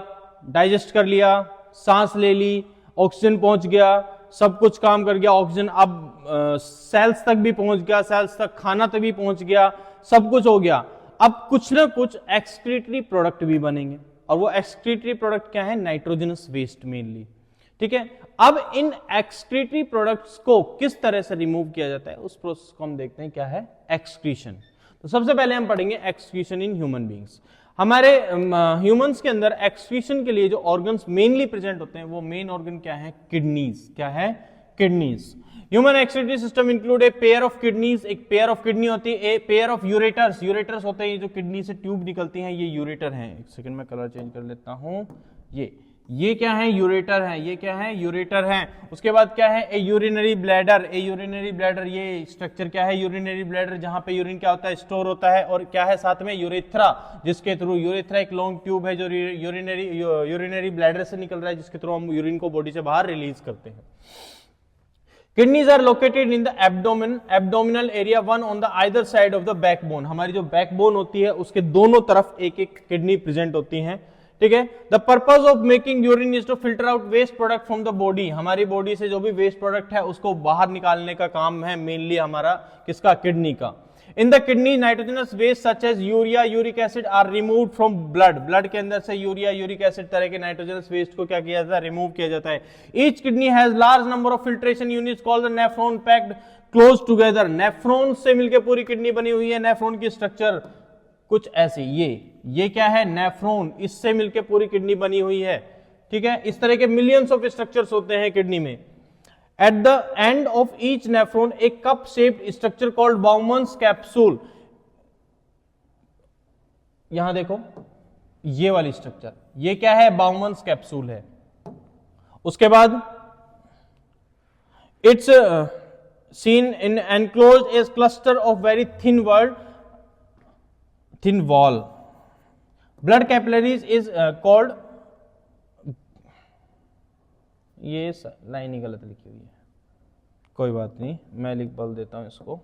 [SPEAKER 1] डाइजेस्ट कर लिया, सांस ले ली, ऑक्सीजन पहुंच गया, सब कुछ काम कर गया, ऑक्सीजन अब सेल्स तक भी पहुंच गया, सेल्स तक खाना तक भी पहुंच गया, सब कुछ हो गया। अब कुछ ना कुछ एक्सक्रीटरी प्रोडक्ट भी बनेंगे, और वो एक्सक्रीटरी प्रोडक्ट क्या है, नाइट्रोजनस वेस्ट मेनली। ठीक है, अब इन एक्सक्रीटरी प्रोडक्ट्स को किस तरह से रिमूव किया जाता है, उस प्रोसेस को हम देखते हैं, क्या है, एक्सक्रीशन। तो सबसे पहले हम पढ़ेंगे एक्सक्रीशन इन ह्यूमन बींग्स। हमारे ह्यूमंस के अंदर एक्सक्रीशन के लिए जो ऑर्गन्स मेनली प्रेजेंट होते हैं, वो मेन ऑर्गन क्या है, किडनीज। क्या है, kidneys. Human excretory system include a pair of kidneys, एक पेयर ऑफ किडनी होती है, a pair of ureters, ureters होते हैं जो किडनी से ट्यूब निकलती हैं, ये यूरेटर हैं। एक सेकंड में कलर चेंज कर लेता हूं, ये क्या है, यूरेटर है, ये क्या है, यूरेटर है। उसके बाद क्या है, ए यूरिनरी ब्लैडर, ए यूरिनरी ब्लैडर, ये स्ट्रक्चर क्या है, यूरिनरी ब्लैडर, जहां पे यूरिन क्या होता है, स्टोर होता है। और क्या है साथ में, यूरेथ्रा, जिसके थ्रू, यूरेथ्रा एक लॉन्ग ट्यूब है जो यूरिनरी ब्लैडर से निकल रहा है, जिसके थ्रू हम यूरिन को बॉडी से बाहर रिलीज करते हैं। Kidneys are located in the abdominal area, one on the either side of the backbone. हमारी जो बैकबोन होती है उसके दोनों तरफ एक एक किडनी प्रेजेंट होती है। ठीक है, the purpose of making urine is to filter out waste product from the body. हमारी बॉडी से जो भी वेस्ट प्रोडक्ट है उसको बाहर निकालने का काम है मेनली हमारा किसका, किडनी का। In the kidney nitrogenous waste such as urea, uric acid are removed from blood. Blood के अंदर से यूरिया, यूरिक एसिड तरह के नाइट्रोजनस वेस्ट को क्या किया जाता है, रिमूव किया जाता है। Each kidney has large number of filtration units called the nephron packed close together. Nephron से मिलकर पूरी किडनी बनी हुई है। नेफ्रॉन की स्ट्रक्चर कुछ ऐसी, ये क्या है, नेफ्रॉन, इससे मिलकर पूरी किडनी बनी हुई है। ठीक है, इस तरह के मिलियंस ऑफ स्ट्रक्चर्स होते हैं किडनी में। At the end of each nephron a cup shaped structure called Bowman's capsule. यहां देखो, ये वाली स्ट्रक्चर, ये क्या है, बाउमन्स कैप्सूल है। उसके बाद it's seen in enclosed A cluster of very thin wall. Blood capillaries is called, ये लाइन ही गलत लिखी हुई है, कोई बात नहीं, मैं लिख बल देता हूं इसको।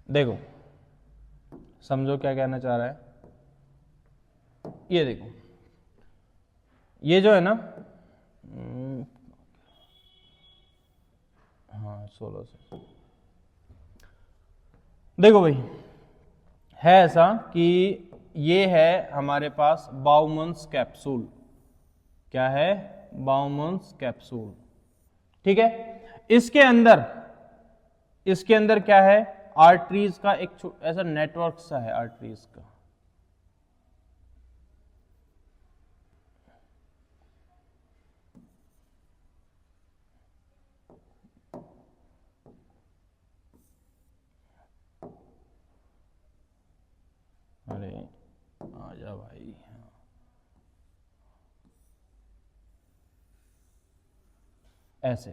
[SPEAKER 1] देखो, समझो क्या कहना चाह रहा है। ये देखो, ये जो है ना, हाँ 16 से, देखो भाई, है ऐसा कि ये है हमारे पास बाउमन्स कैप्सूल। क्या है, बाउमन्स कैप्सूल। ठीक है, इसके अंदर क्या है, आर्टरीज का एक ऐसा नेटवर्क सा है, आर्टरीज का। अरे आजा भाई, ऐसे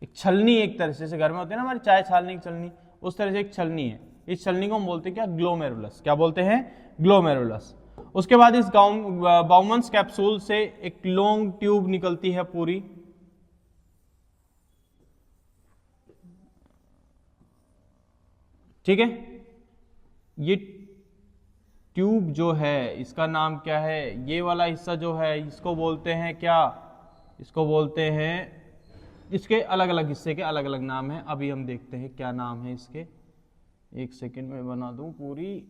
[SPEAKER 1] एक छलनी, एक तरह से, जैसे घर में होते हैं ना हमारी चाय छालने की छलनी, उस तरह से एक छलनी है। इस छलनी को हम बोलते हैं क्या, ग्लोमेरुलस। क्या बोलते हैं, ग्लोमेरुलस। उसके बाद इस बाउमन्स कैप्सूल से एक लॉन्ग ट्यूब निकलती है पूरी। ठीक है, ये ट्यूब जो है इसका नाम क्या है, ये वाला हिस्सा जो है इसको बोलते हैं क्या, इसको बोलते हैं, इसके अलग अलग हिस्से के अलग अलग नाम हैं। अभी हम देखते हैं क्या नाम है इसके, एक सेकंड में बना दूं पूरी।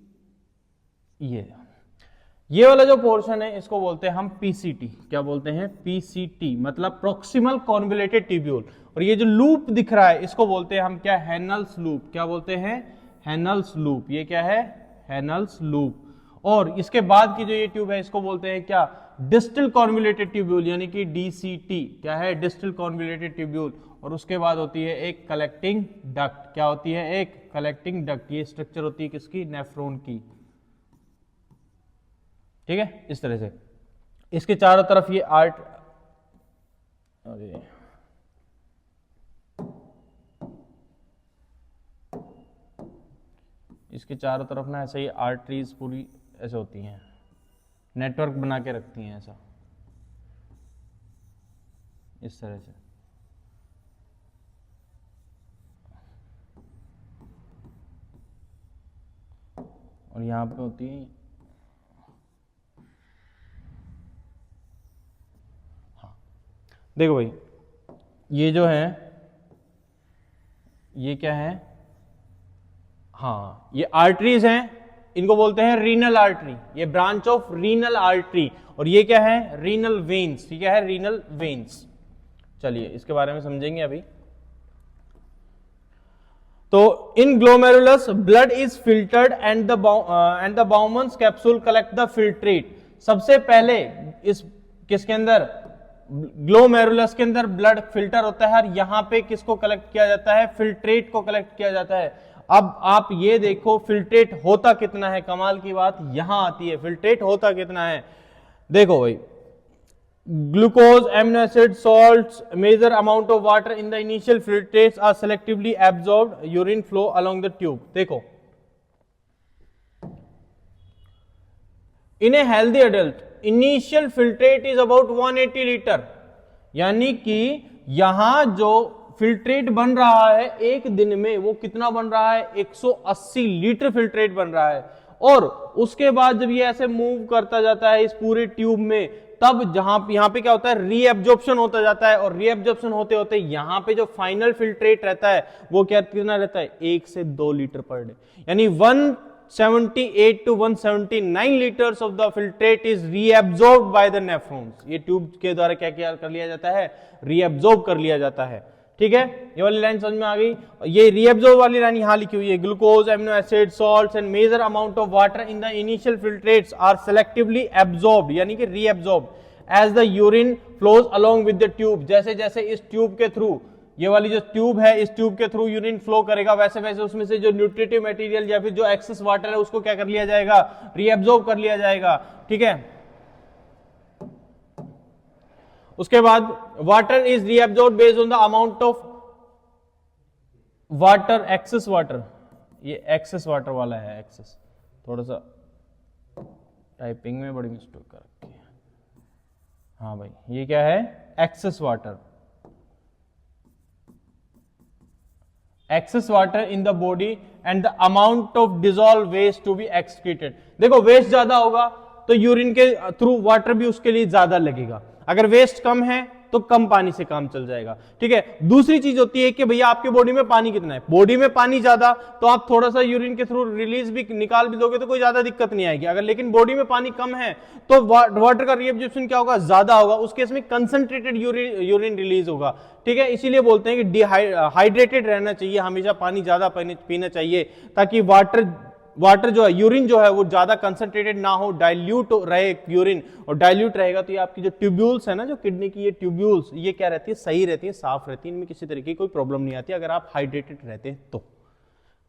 [SPEAKER 1] ये वाला जो पोर्शन है इसको बोलते हैं हम पीसीटी। क्या बोलते हैं, पीसीटी, मतलब प्रोक्सिमल कॉन्वोल्यूटेड ट्यूब्यूल। और ये जो लूप दिख रहा है इसको बोलते हैं हम क्या, हैनल्स लूप। क्या बोलते हैं, हैनल्स लूप। ये क्या है, हैनल्स लूप। और इसके बाद की जो ये ट्यूब है इसको बोलते हैं क्या, डिस्टल कॉन्वोल्यूटेड ट्यूब्यूल, यानी कि डीसीटी। क्या है, डिस्टल कॉन्वोल्यूटेड ट्यूब्यूल। और उसके बाद होती है एक कलेक्टिंग डक्ट। क्या होती है, एक कलेक्टिंग डक्ट। ये स्ट्रक्चर होती है किसकी, नेफ्रॉन की। ठीक है, इस तरह से इसके चारों तरफ ये अरे इसके चारों तरफ ना ऐसे ही आर्टरीज पूरी ऐसे होती हैं, नेटवर्क बना के रखती हैं ऐसा, इस तरह से। और यहां पे होती है, हाँ देखो भाई, ये जो है ये क्या है, हाँ ये आर्टरीज हैं, इनको बोलते हैं रीनल आर्टरी, ये ब्रांच ऑफ रीनल आर्टरी। और ये क्या है, रीनल वेन्स, ये क्या है, रीनल वेन्स। चलिए इसके बारे में समझेंगे अभी। तो in glomerulus blood is filtered and the Bowman's capsule collect the filtrate. सबसे पहले इस किसके अंदर, ग्लोमेरुलस के अंदर ब्लड फिल्टर होता है, और यहां पे किसको कलेक्ट किया जाता है, फिल्ट्रेट को कलेक्ट किया जाता है। अब आप ये देखो फिल्ट्रेट होता कितना है, कमाल की बात यहां आती है, फिल्ट्रेट होता कितना है। देखो भाई, glucose, amino acid, salts, major amount of water in the initial filtrates are selectively absorbed urine flow along the tube. देखो in a healthy adult initial filtrate is about 180 litre, यानी कि यहां जो फिल्ट्रेट बन रहा है एक दिन में वो कितना बन रहा है, 180 लीटर फिल्ट्रेट बन रहा है। और उसके बाद जब ये ऐसे मूव करता जाता है इस पूरे ट्यूब में, तब यहां पे क्या होता है, रीएब्जॉर्प्शन होता जाता है, और रीएब्जॉर्प्शन होते होते यहां पे जो फाइनल फिल्ट्रेट रहता है वो क्या कितना रहता है, 1 से 2 लीटर पर डे, यानी 178 to 179 liters of the filtrate is reabsorbed by the nephrons। ये ट्यूब के द्वारा क्या किया कर लिया जाता है, रीएब्जॉर्ब कर लिया जाता है। ठीक है, ये वाली लाइन समझ में आ गई। ये रीएब्जॉर्ब वाली लाइन यहां लिखी हुई है, glucose, amino acid, salts and major amount of water in the initial filtrates are selectively absorbed, यानी कि reabsorbed as the urine flows along with the tube. जैसे जैसे इस ट्यूब के थ्रू, ये वाली जो ट्यूब है, इस ट्यूब के थ्रू यूरिन फ्लो करेगा, वैसे वैसे उसमें से जो न्यूट्रिटिव मटेरियल या फिर जो एक्सेस वाटर है उसको क्या कर लिया जाएगा, रीएब्जॉर्ब कर लिया जाएगा। ठीक है, उसके बाद water is reabsorbed based on the amount of water, excess water, ये एक्सेस वाटर वाला है, एक्सेस, थोड़ा सा टाइपिंग में बड़ी मिस्टेक कर रखी है। हाँ भाई, ये क्या है, excess water, excess water in the body and the amount of dissolved waste to be excreted। देखो वेस्ट ज्यादा होगा तो यूरिन के थ्रू वाटर भी उसके लिए ज्यादा लगेगा, अगर वेस्ट कम है तो कम पानी से काम चल जाएगा। ठीक है, दूसरी चीज होती है कि भैया आपके बॉडी में पानी कितना है, बॉडी में पानी ज्यादा तो आप थोड़ा सा यूरिन के थ्रू रिलीज भी निकाल भी दोगे तो कोई ज्यादा दिक्कत नहीं आएगी। अगर लेकिन बॉडी में पानी कम है तो वाटर का रीएब्जॉर्प्शन क्या होगा, ज्यादा होगा, उस केस में कंसंट्रेटेड यूरिन रिलीज होगा। ठीक है, इसीलिए बोलते हैं कि हाइड्रेटेड रहना चाहिए, हमेशा पानी ज्यादा पीना चाहिए, ताकि वाटर जो है, यूरिन जो है वो ज्यादा कंसंट्रेटेड ना हो, डाइल्यूट रहे यूरिन, और डाइल्यूट रहेगा तो ये आपकी जो ट्यूब्यूल्स है ना, जो किडनी की ये ट्यूब्यूल्स, ये क्या रहती है, सही रहती है, साफ रहती है, इनमें किसी तरीके की कोई प्रॉब्लम नहीं आती अगर आप हाइड्रेटेड रहते हैं तो।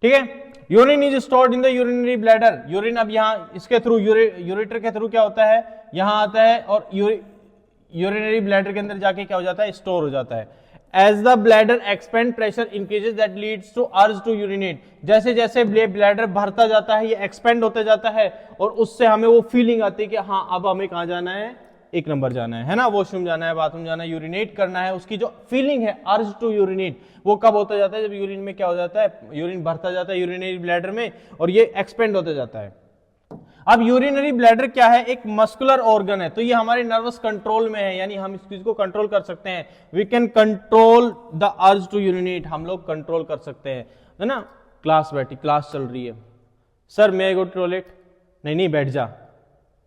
[SPEAKER 1] ठीक है, urine is stored in the urinary bladder. Urine अब यहाँ इसके थ्रू, यूरेटर के थ्रू क्या होता है, यहां आता है और यूरिनरी ब्लैडर के अंदर जाके क्या हो जाता है, स्टोर हो जाता है। As the bladder expand, pressure increases that leads to urge to urinate। जैसे जैसे ब्लैडर भरता जाता है, ये एक्सपेंड होता जाता है, और उससे हमें वो फीलिंग आती है कि हाँ अब हमें कहाँ जाना है, 1 नंबर जाना है ना, वॉशरूम जाना है, बाथरूम जाना है, यूरिनेट करना है। उसकी जो फीलिंग है अर्ज टू यूरिनेट, वो कब होता जाता है, जब यूरिन में क्या हो जाता है, यूरिन भरता जाता है यूरिनरी ब्लैडर में, और ये एक्सपेंड होता जाता है। अब यूरिनरी ब्लैडर क्या है, एक मस्कुलर ऑर्गन है, तो ये हमारे नर्वस कंट्रोल में है, यानी हम इस चीज को कंट्रोल कर सकते हैं। We can control the urge to urinate, हम लोग कंट्रोल कर सकते हैं, है ना। क्लास चल रही है, सर मैं गो टॉयलेट, नहीं बैठ जा,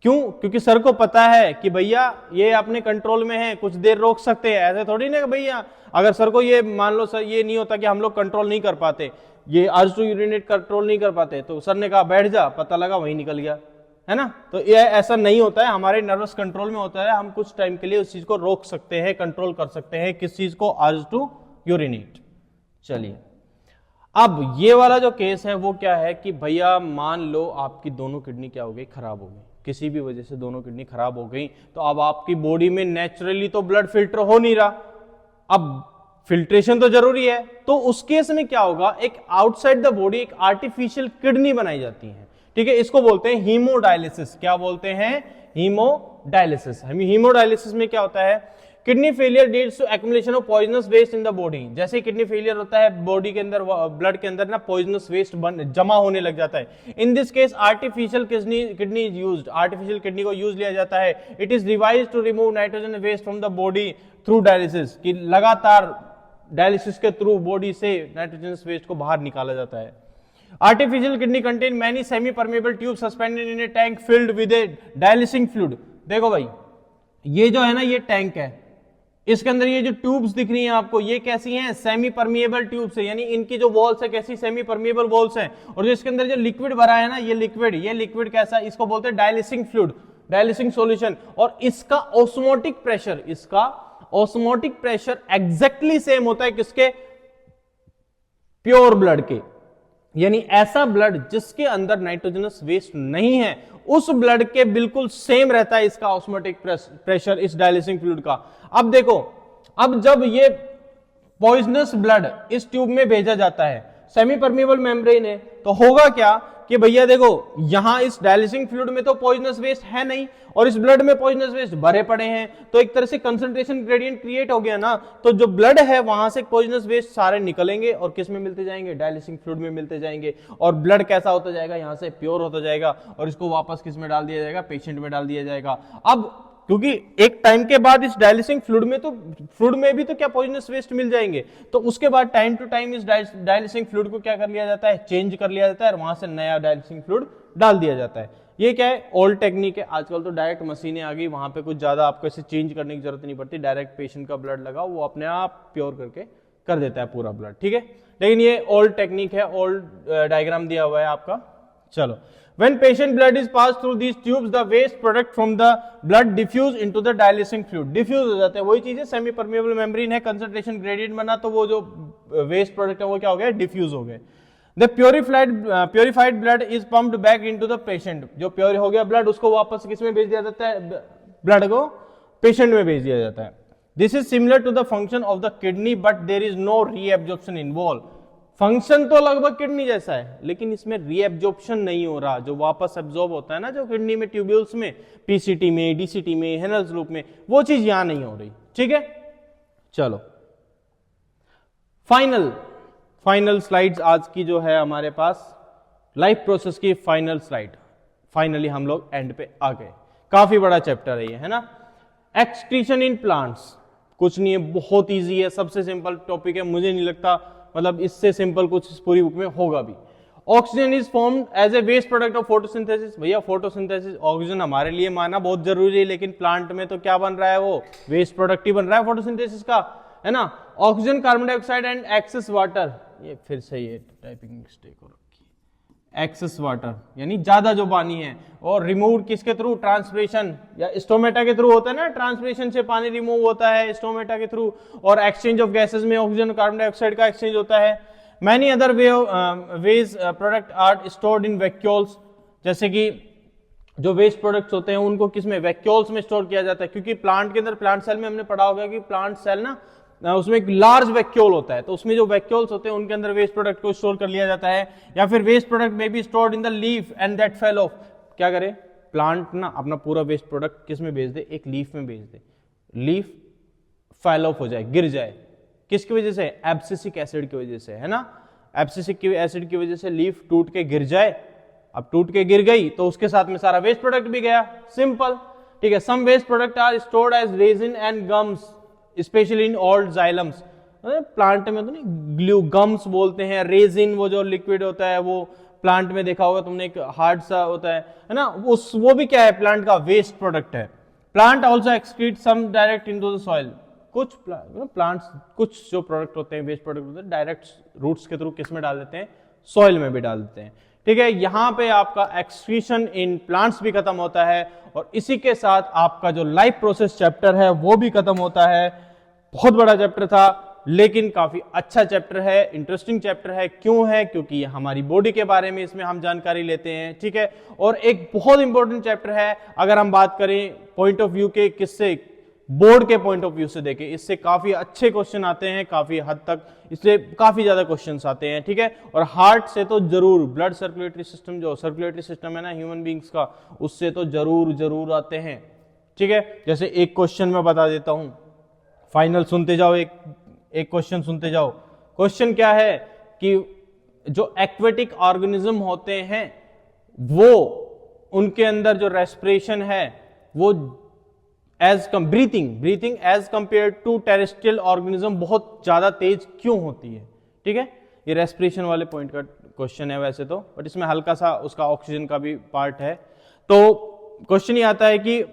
[SPEAKER 1] क्यों, क्योंकि सर को पता है कि भैया ये अपने कंट्रोल में है, कुछ देर रोक सकते हैं। ऐसे थोड़ी ना भैया, अगर सर को ये मान लो सर ये नहीं होता कि हम लोग कंट्रोल नहीं कर पाते, ये अर्ज टू यूरिनेट कंट्रोल नहीं कर पाते, तो सर ने कहा बैठ जा, पता लगा वहीं निकल गया, है ना। तो ये ऐसा नहीं होता है, हमारे नर्वस कंट्रोल में होता है, हम कुछ टाइम के लिए उस चीज को रोक सकते हैं, कंट्रोल कर सकते हैं, किस चीज को, अर्ज टू यूरिनेट। चलिए, अब ये वाला जो केस है वो क्या है कि भैया मान लो आपकी दोनों किडनी क्या हो गई, खराब हो गई, किसी भी वजह से दोनों किडनी खराब हो गई तो अब आपकी बॉडी में नेचुरली तो ब्लड फिल्टर हो नहीं रहा, अब फिल्ट्रेशन तो जरूरी है। तो उस केस में क्या होगा, एक आउटसाइड द बॉडी एक आर्टिफिशियल किडनी बनाई जाती है, ठीक है। इसको बोलते हैं हीमोडायलिसिस। क्या बोलते हैं, हीमोडायलिसिस। हीमोडायलिसिस में क्या होता है, kidney failure leads to accumulation of poisonous waste in the body. जैसे किडनी फेलियर होता है, बॉडी के अंदर ब्लड के अंदर ना पॉइजनस वेस्ट जमा होने लग जाता है। In this case artificial kidney is used, artificial kidney को यूज लिया जाता है। It is revised to remove nitrogen waste from the body through dialysis, कि लगातार डायलिसिस के थ्रू बॉडी से नाइट्रोजन वेस्ट को बाहर निकाला जाता है। Artificial kidney contain many semi permeable tube suspended in a tank filled with a dialysing fluid. देखो भाई, ये जो है ना, ये टैंक है, इसके अंदर ये जो ट्यूब्स दिख रही हैं आपको, ये कैसी हैं, सेमी परमिएबल ट्यूब्स है, यानी इनकी जो वॉल्स है कैसी, सेमी परमिएबल वॉल्स हैं। और जो इसके अंदर जो लिक्विड भरा है ना, ये लिक्विड कैसा, इसको बोलते हैं डायलिसिंग फ्लूइड, डायलिसिंग सॉल्यूशन। और इसका ऑस्मोटिक प्रेशर एग्जैक्टली सेम होता है किसके, प्योर ब्लड के। यानी ऐसा ब्लड जिसके अंदर नाइट्रोजनस वेस्ट नहीं है, उस ब्लड के बिल्कुल सेम रहता है इसका ऑस्मोटिक प्रेशर इस डायलिसिंग फ्लूइड का। अब देखो, अब जब ये पॉइजनस ब्लड इस ट्यूब में भेजा जाता है, सेमी परमिएबल मेम्ब्रेन है, तो होगा क्या कि भैया देखो, यहां इस डायलिसिंग फ्लूइड में तो पॉइजनस वेस्ट है नहीं और इस ब्लड में पॉइजनस वेस्ट भरे पड़े हैं, तो एक तरह से कंसंट्रेशन ग्रेडियंट क्रिएट हो गया ना। तो जो ब्लड है वहां से पॉइजनस वेस्ट सारे निकलेंगे और किस में मिलते जाएंगे, डायलिसिंग फ्लूइड में मिलते जाएंगे, और ब्लड कैसा होता जाएगा, यहां से प्योर होता जाएगा, और इसको वापस किस में डाल दिया जाएगा, पेशेंट में डाल दिया जाएगा। अब क्योंकि एक टाइम के बाद इस डायलिसिंग फ्लूइड में भी तो क्या पॉइजनस वेस्ट मिल जाएंगे, तो उसके बाद टाइम टू टाइम इस डायलिसिंग फ्लूइड को क्या कर लिया जाता है, चेंज कर लिया जाता है, और वहां से नया डायलिसिंग फ्लूइड डाल दिया जाता है। ये क्या है, ओल्ड टेक्निक है। आजकल तो डायरेक्ट मशीनें आ गई, वहां पे कुछ ज्यादा आपको ऐसे चेंज करने की जरूरत नहीं पड़ती, डायरेक्ट पेशेंट का ब्लड लगाओ, वो अपने आप प्योर करके कर देता है पूरा ब्लड, ठीक है। लेकिन ये ओल्ड टेक्निक है, ओल्ड डायग्राम दिया हुआ है आपका। चलो, when patient blood is passed through these tubes, the waste product from the blood diffuse into the dialysing fluid, diffuse हो जाते हैं। वही चीज है, सेमी परमिएबल मेम्ब्रेन है, कंसंट्रेशन ग्रेडियंट बना, तो वो जो वेस्ट प्रोडक्ट है वो क्या हो गया, डिफ्यूज हो गए। The purified blood is pumped back into the patient, जो प्योर हो गया ब्लड उसको वापस किस में भेज दिया जाता है, ब्लड को पेशेंट में भेज दिया जाता है। This is similar to the function of the kidney, but there is no reabsorption involved. Function तो लगभग किडनी जैसा है, लेकिन इसमें रीएब्जॉर्प्शन नहीं हो रहा, जो वापस एब्जॉर्ब होता है ना जो किडनी में ट्यूब्यूल्स में, पीसीटी में, डीसीटी में, हेनल्स लूप में, वो चीज यहां नहीं हो रही, ठीक है। चलो, फाइनल स्लाइड्स आज की जो है हमारे पास, लाइफ प्रोसेस की फाइनल स्लाइड। फाइनली हम लोग एंड पे आ गए। काफी बड़ा चैप्टर है ये, है ना। एक्सक्रीशन इन प्लांट्स कुछ नहीं है, बहुत इजी है, सबसे सिंपल टॉपिक है, मुझे नहीं लगता मतलब इससे सिंपल कुछ इस पूरी बुक में होगा भी। Oxygen is formed as a waste product of photosynthesis. भैया फोटोसिंथेसिस, ऑक्सीजन हमारे लिए माना बहुत जरूरी है, लेकिन प्लांट में तो क्या बन रहा है, वो वेस्ट प्रोडक्ट ही बन रहा है फोटोसिंथेसिस का, है ना। Oxygen, carbon dioxide and excess water, ये फिर से ये टाइपिंग मिस्टेक हो रखी है, एक्सेस वाटर यानी ज्यादा जो पानी है, और रिमूव किसके थ्रू, ट्रांसपिरेशन या स्टोमेटा के थ्रू होता है ना, ट्रांसपिरेशन से पानी रिमूव होता है स्टोमेटा के थ्रू, और एक्सचेंज ऑफ गैसेस में ऑक्सीजन कार्बन डाइऑक्साइड का एक्सचेंज होता है। Many other waste product are stored in vacuoles, जैसे कि जो वेस्ट प्रोडक्ट्स होते हैं उनको किस में, वैक्यूल्स में स्टोर किया जाता है, क्योंकि प्लांट के अंदर, प्लांट सेल में हमने पढ़ा होगा कि प्लांट सेल ना उसमें एक लार्ज वैक्यूल होता है, तो उसमें जो वैक्यूल्स होते हैं उनके अंदर वेस्ट प्रोडक्ट को स्टोर कर लिया जाता है। या फिर वेस्ट प्रोडक्ट में be stored in the leaf and that fell off, क्या करे प्लांट ना अपना पूरा वेस्ट प्रोडक्ट किस में भेज दे, एक लीफ में भेज दे, लीफ फेल ऑफ हो जाए, गिर जाए, किसकी वजह से, एब्सिसिक एसिड की वजह से, है ना। एब्सिसिक एसिड की वजह से लीफ टूट के गिर जाए, अब टूट के गिर गई तो उसके साथ में सारा वेस्ट प्रोडक्ट भी गया, सिंपल, ठीक है। Some waste product are stored as resin and gums specially in old xylems, plant में तो नहीं, ग्लू गम्स बोलते हैं, रेजिन वो जो लिक्विड होता है वो प्लांट में देखा होगा तुमने, एक हार्ड सा होता है ना, वो भी क्या है, प्लांट का वेस्ट प्रोडक्ट है। Plant also excrete some direct into the soil, कुछ प्लांट्स कुछ जो प्रोडक्ट होते हैं, वेस्ट प्रोडक्ट होते हैं, डायरेक्ट रूट्स के थ्रू किस में डाल देते हैं, सॉइल में भी डाल देते हैं, ठीक है। यहां पे आपका एक्सक्रीशन इन प्लांट्स भी खत्म होता है, और इसी के साथ आपका जो लाइफ प्रोसेस चैप्टर है वो भी खत्म होता है। बहुत बड़ा चैप्टर था, लेकिन काफी अच्छा चैप्टर है, इंटरेस्टिंग चैप्टर है। क्यों है? क्योंकि हमारी बॉडी के बारे में इसमें हम जानकारी लेते हैं, ठीक है। और एक बहुत इंपॉर्टेंट चैप्टर है, अगर हम बात करें पॉइंट ऑफ व्यू के, किससे, बोर्ड के पॉइंट ऑफ व्यू से देखें, इससे काफी अच्छे क्वेश्चन आते हैं, काफी हद तक इससे काफी ज्यादा क्वेश्चंस आते हैं, ठीक है। और हार्ट से तो जरूर, ब्लड सर्कुलेटरी सिस्टम, जो सर्कुलेटरी सिस्टम है ना ह्यूमन बींग्स का, उससे तो जरूर आते हैं, ठीक है। जैसे एक क्वेश्चन मैं बता देता हूं, फाइनल सुनते जाओ, एक क्वेश्चन सुनते जाओ। क्वेश्चन क्या है कि जो एक्वेटिक ऑर्गेनिज्म होते हैं वो, उनके अंदर जो रेस्पिरेशन है वो breathing as compare to terrestrial organism बहुत ज्यादा तेज क्यों होती है, ठीक है। ये रेस्पिरेशन वाले पॉइंट का क्वेश्चन है वैसे तो, बट इसमें हल्का सा उसका ऑक्सीजन का भी पार्ट है। तो क्वेश्चन ये आता है कि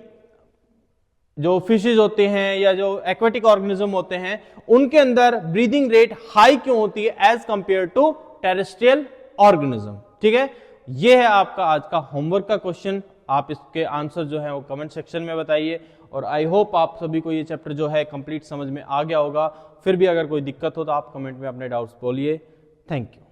[SPEAKER 1] जो फिशेज होते हैं या जो एक्वेटिक ऑर्गेनिज्म होते हैं, उनके अंदर ब्रीदिंग रेट हाई क्यों होती है as compare to terrestrial organism, ठीक है। ये है आपका आज का होमवर्क का क्वेश्चन। आप इसके आंसर जो है वो कमेंट सेक्शन में बताइए, और आई होप आप सभी को ये चैप्टर जो है कंप्लीट समझ में आ गया होगा। फिर भी अगर कोई दिक्कत हो तो आप कमेंट में अपने डाउट्स बोलिए। Thank you.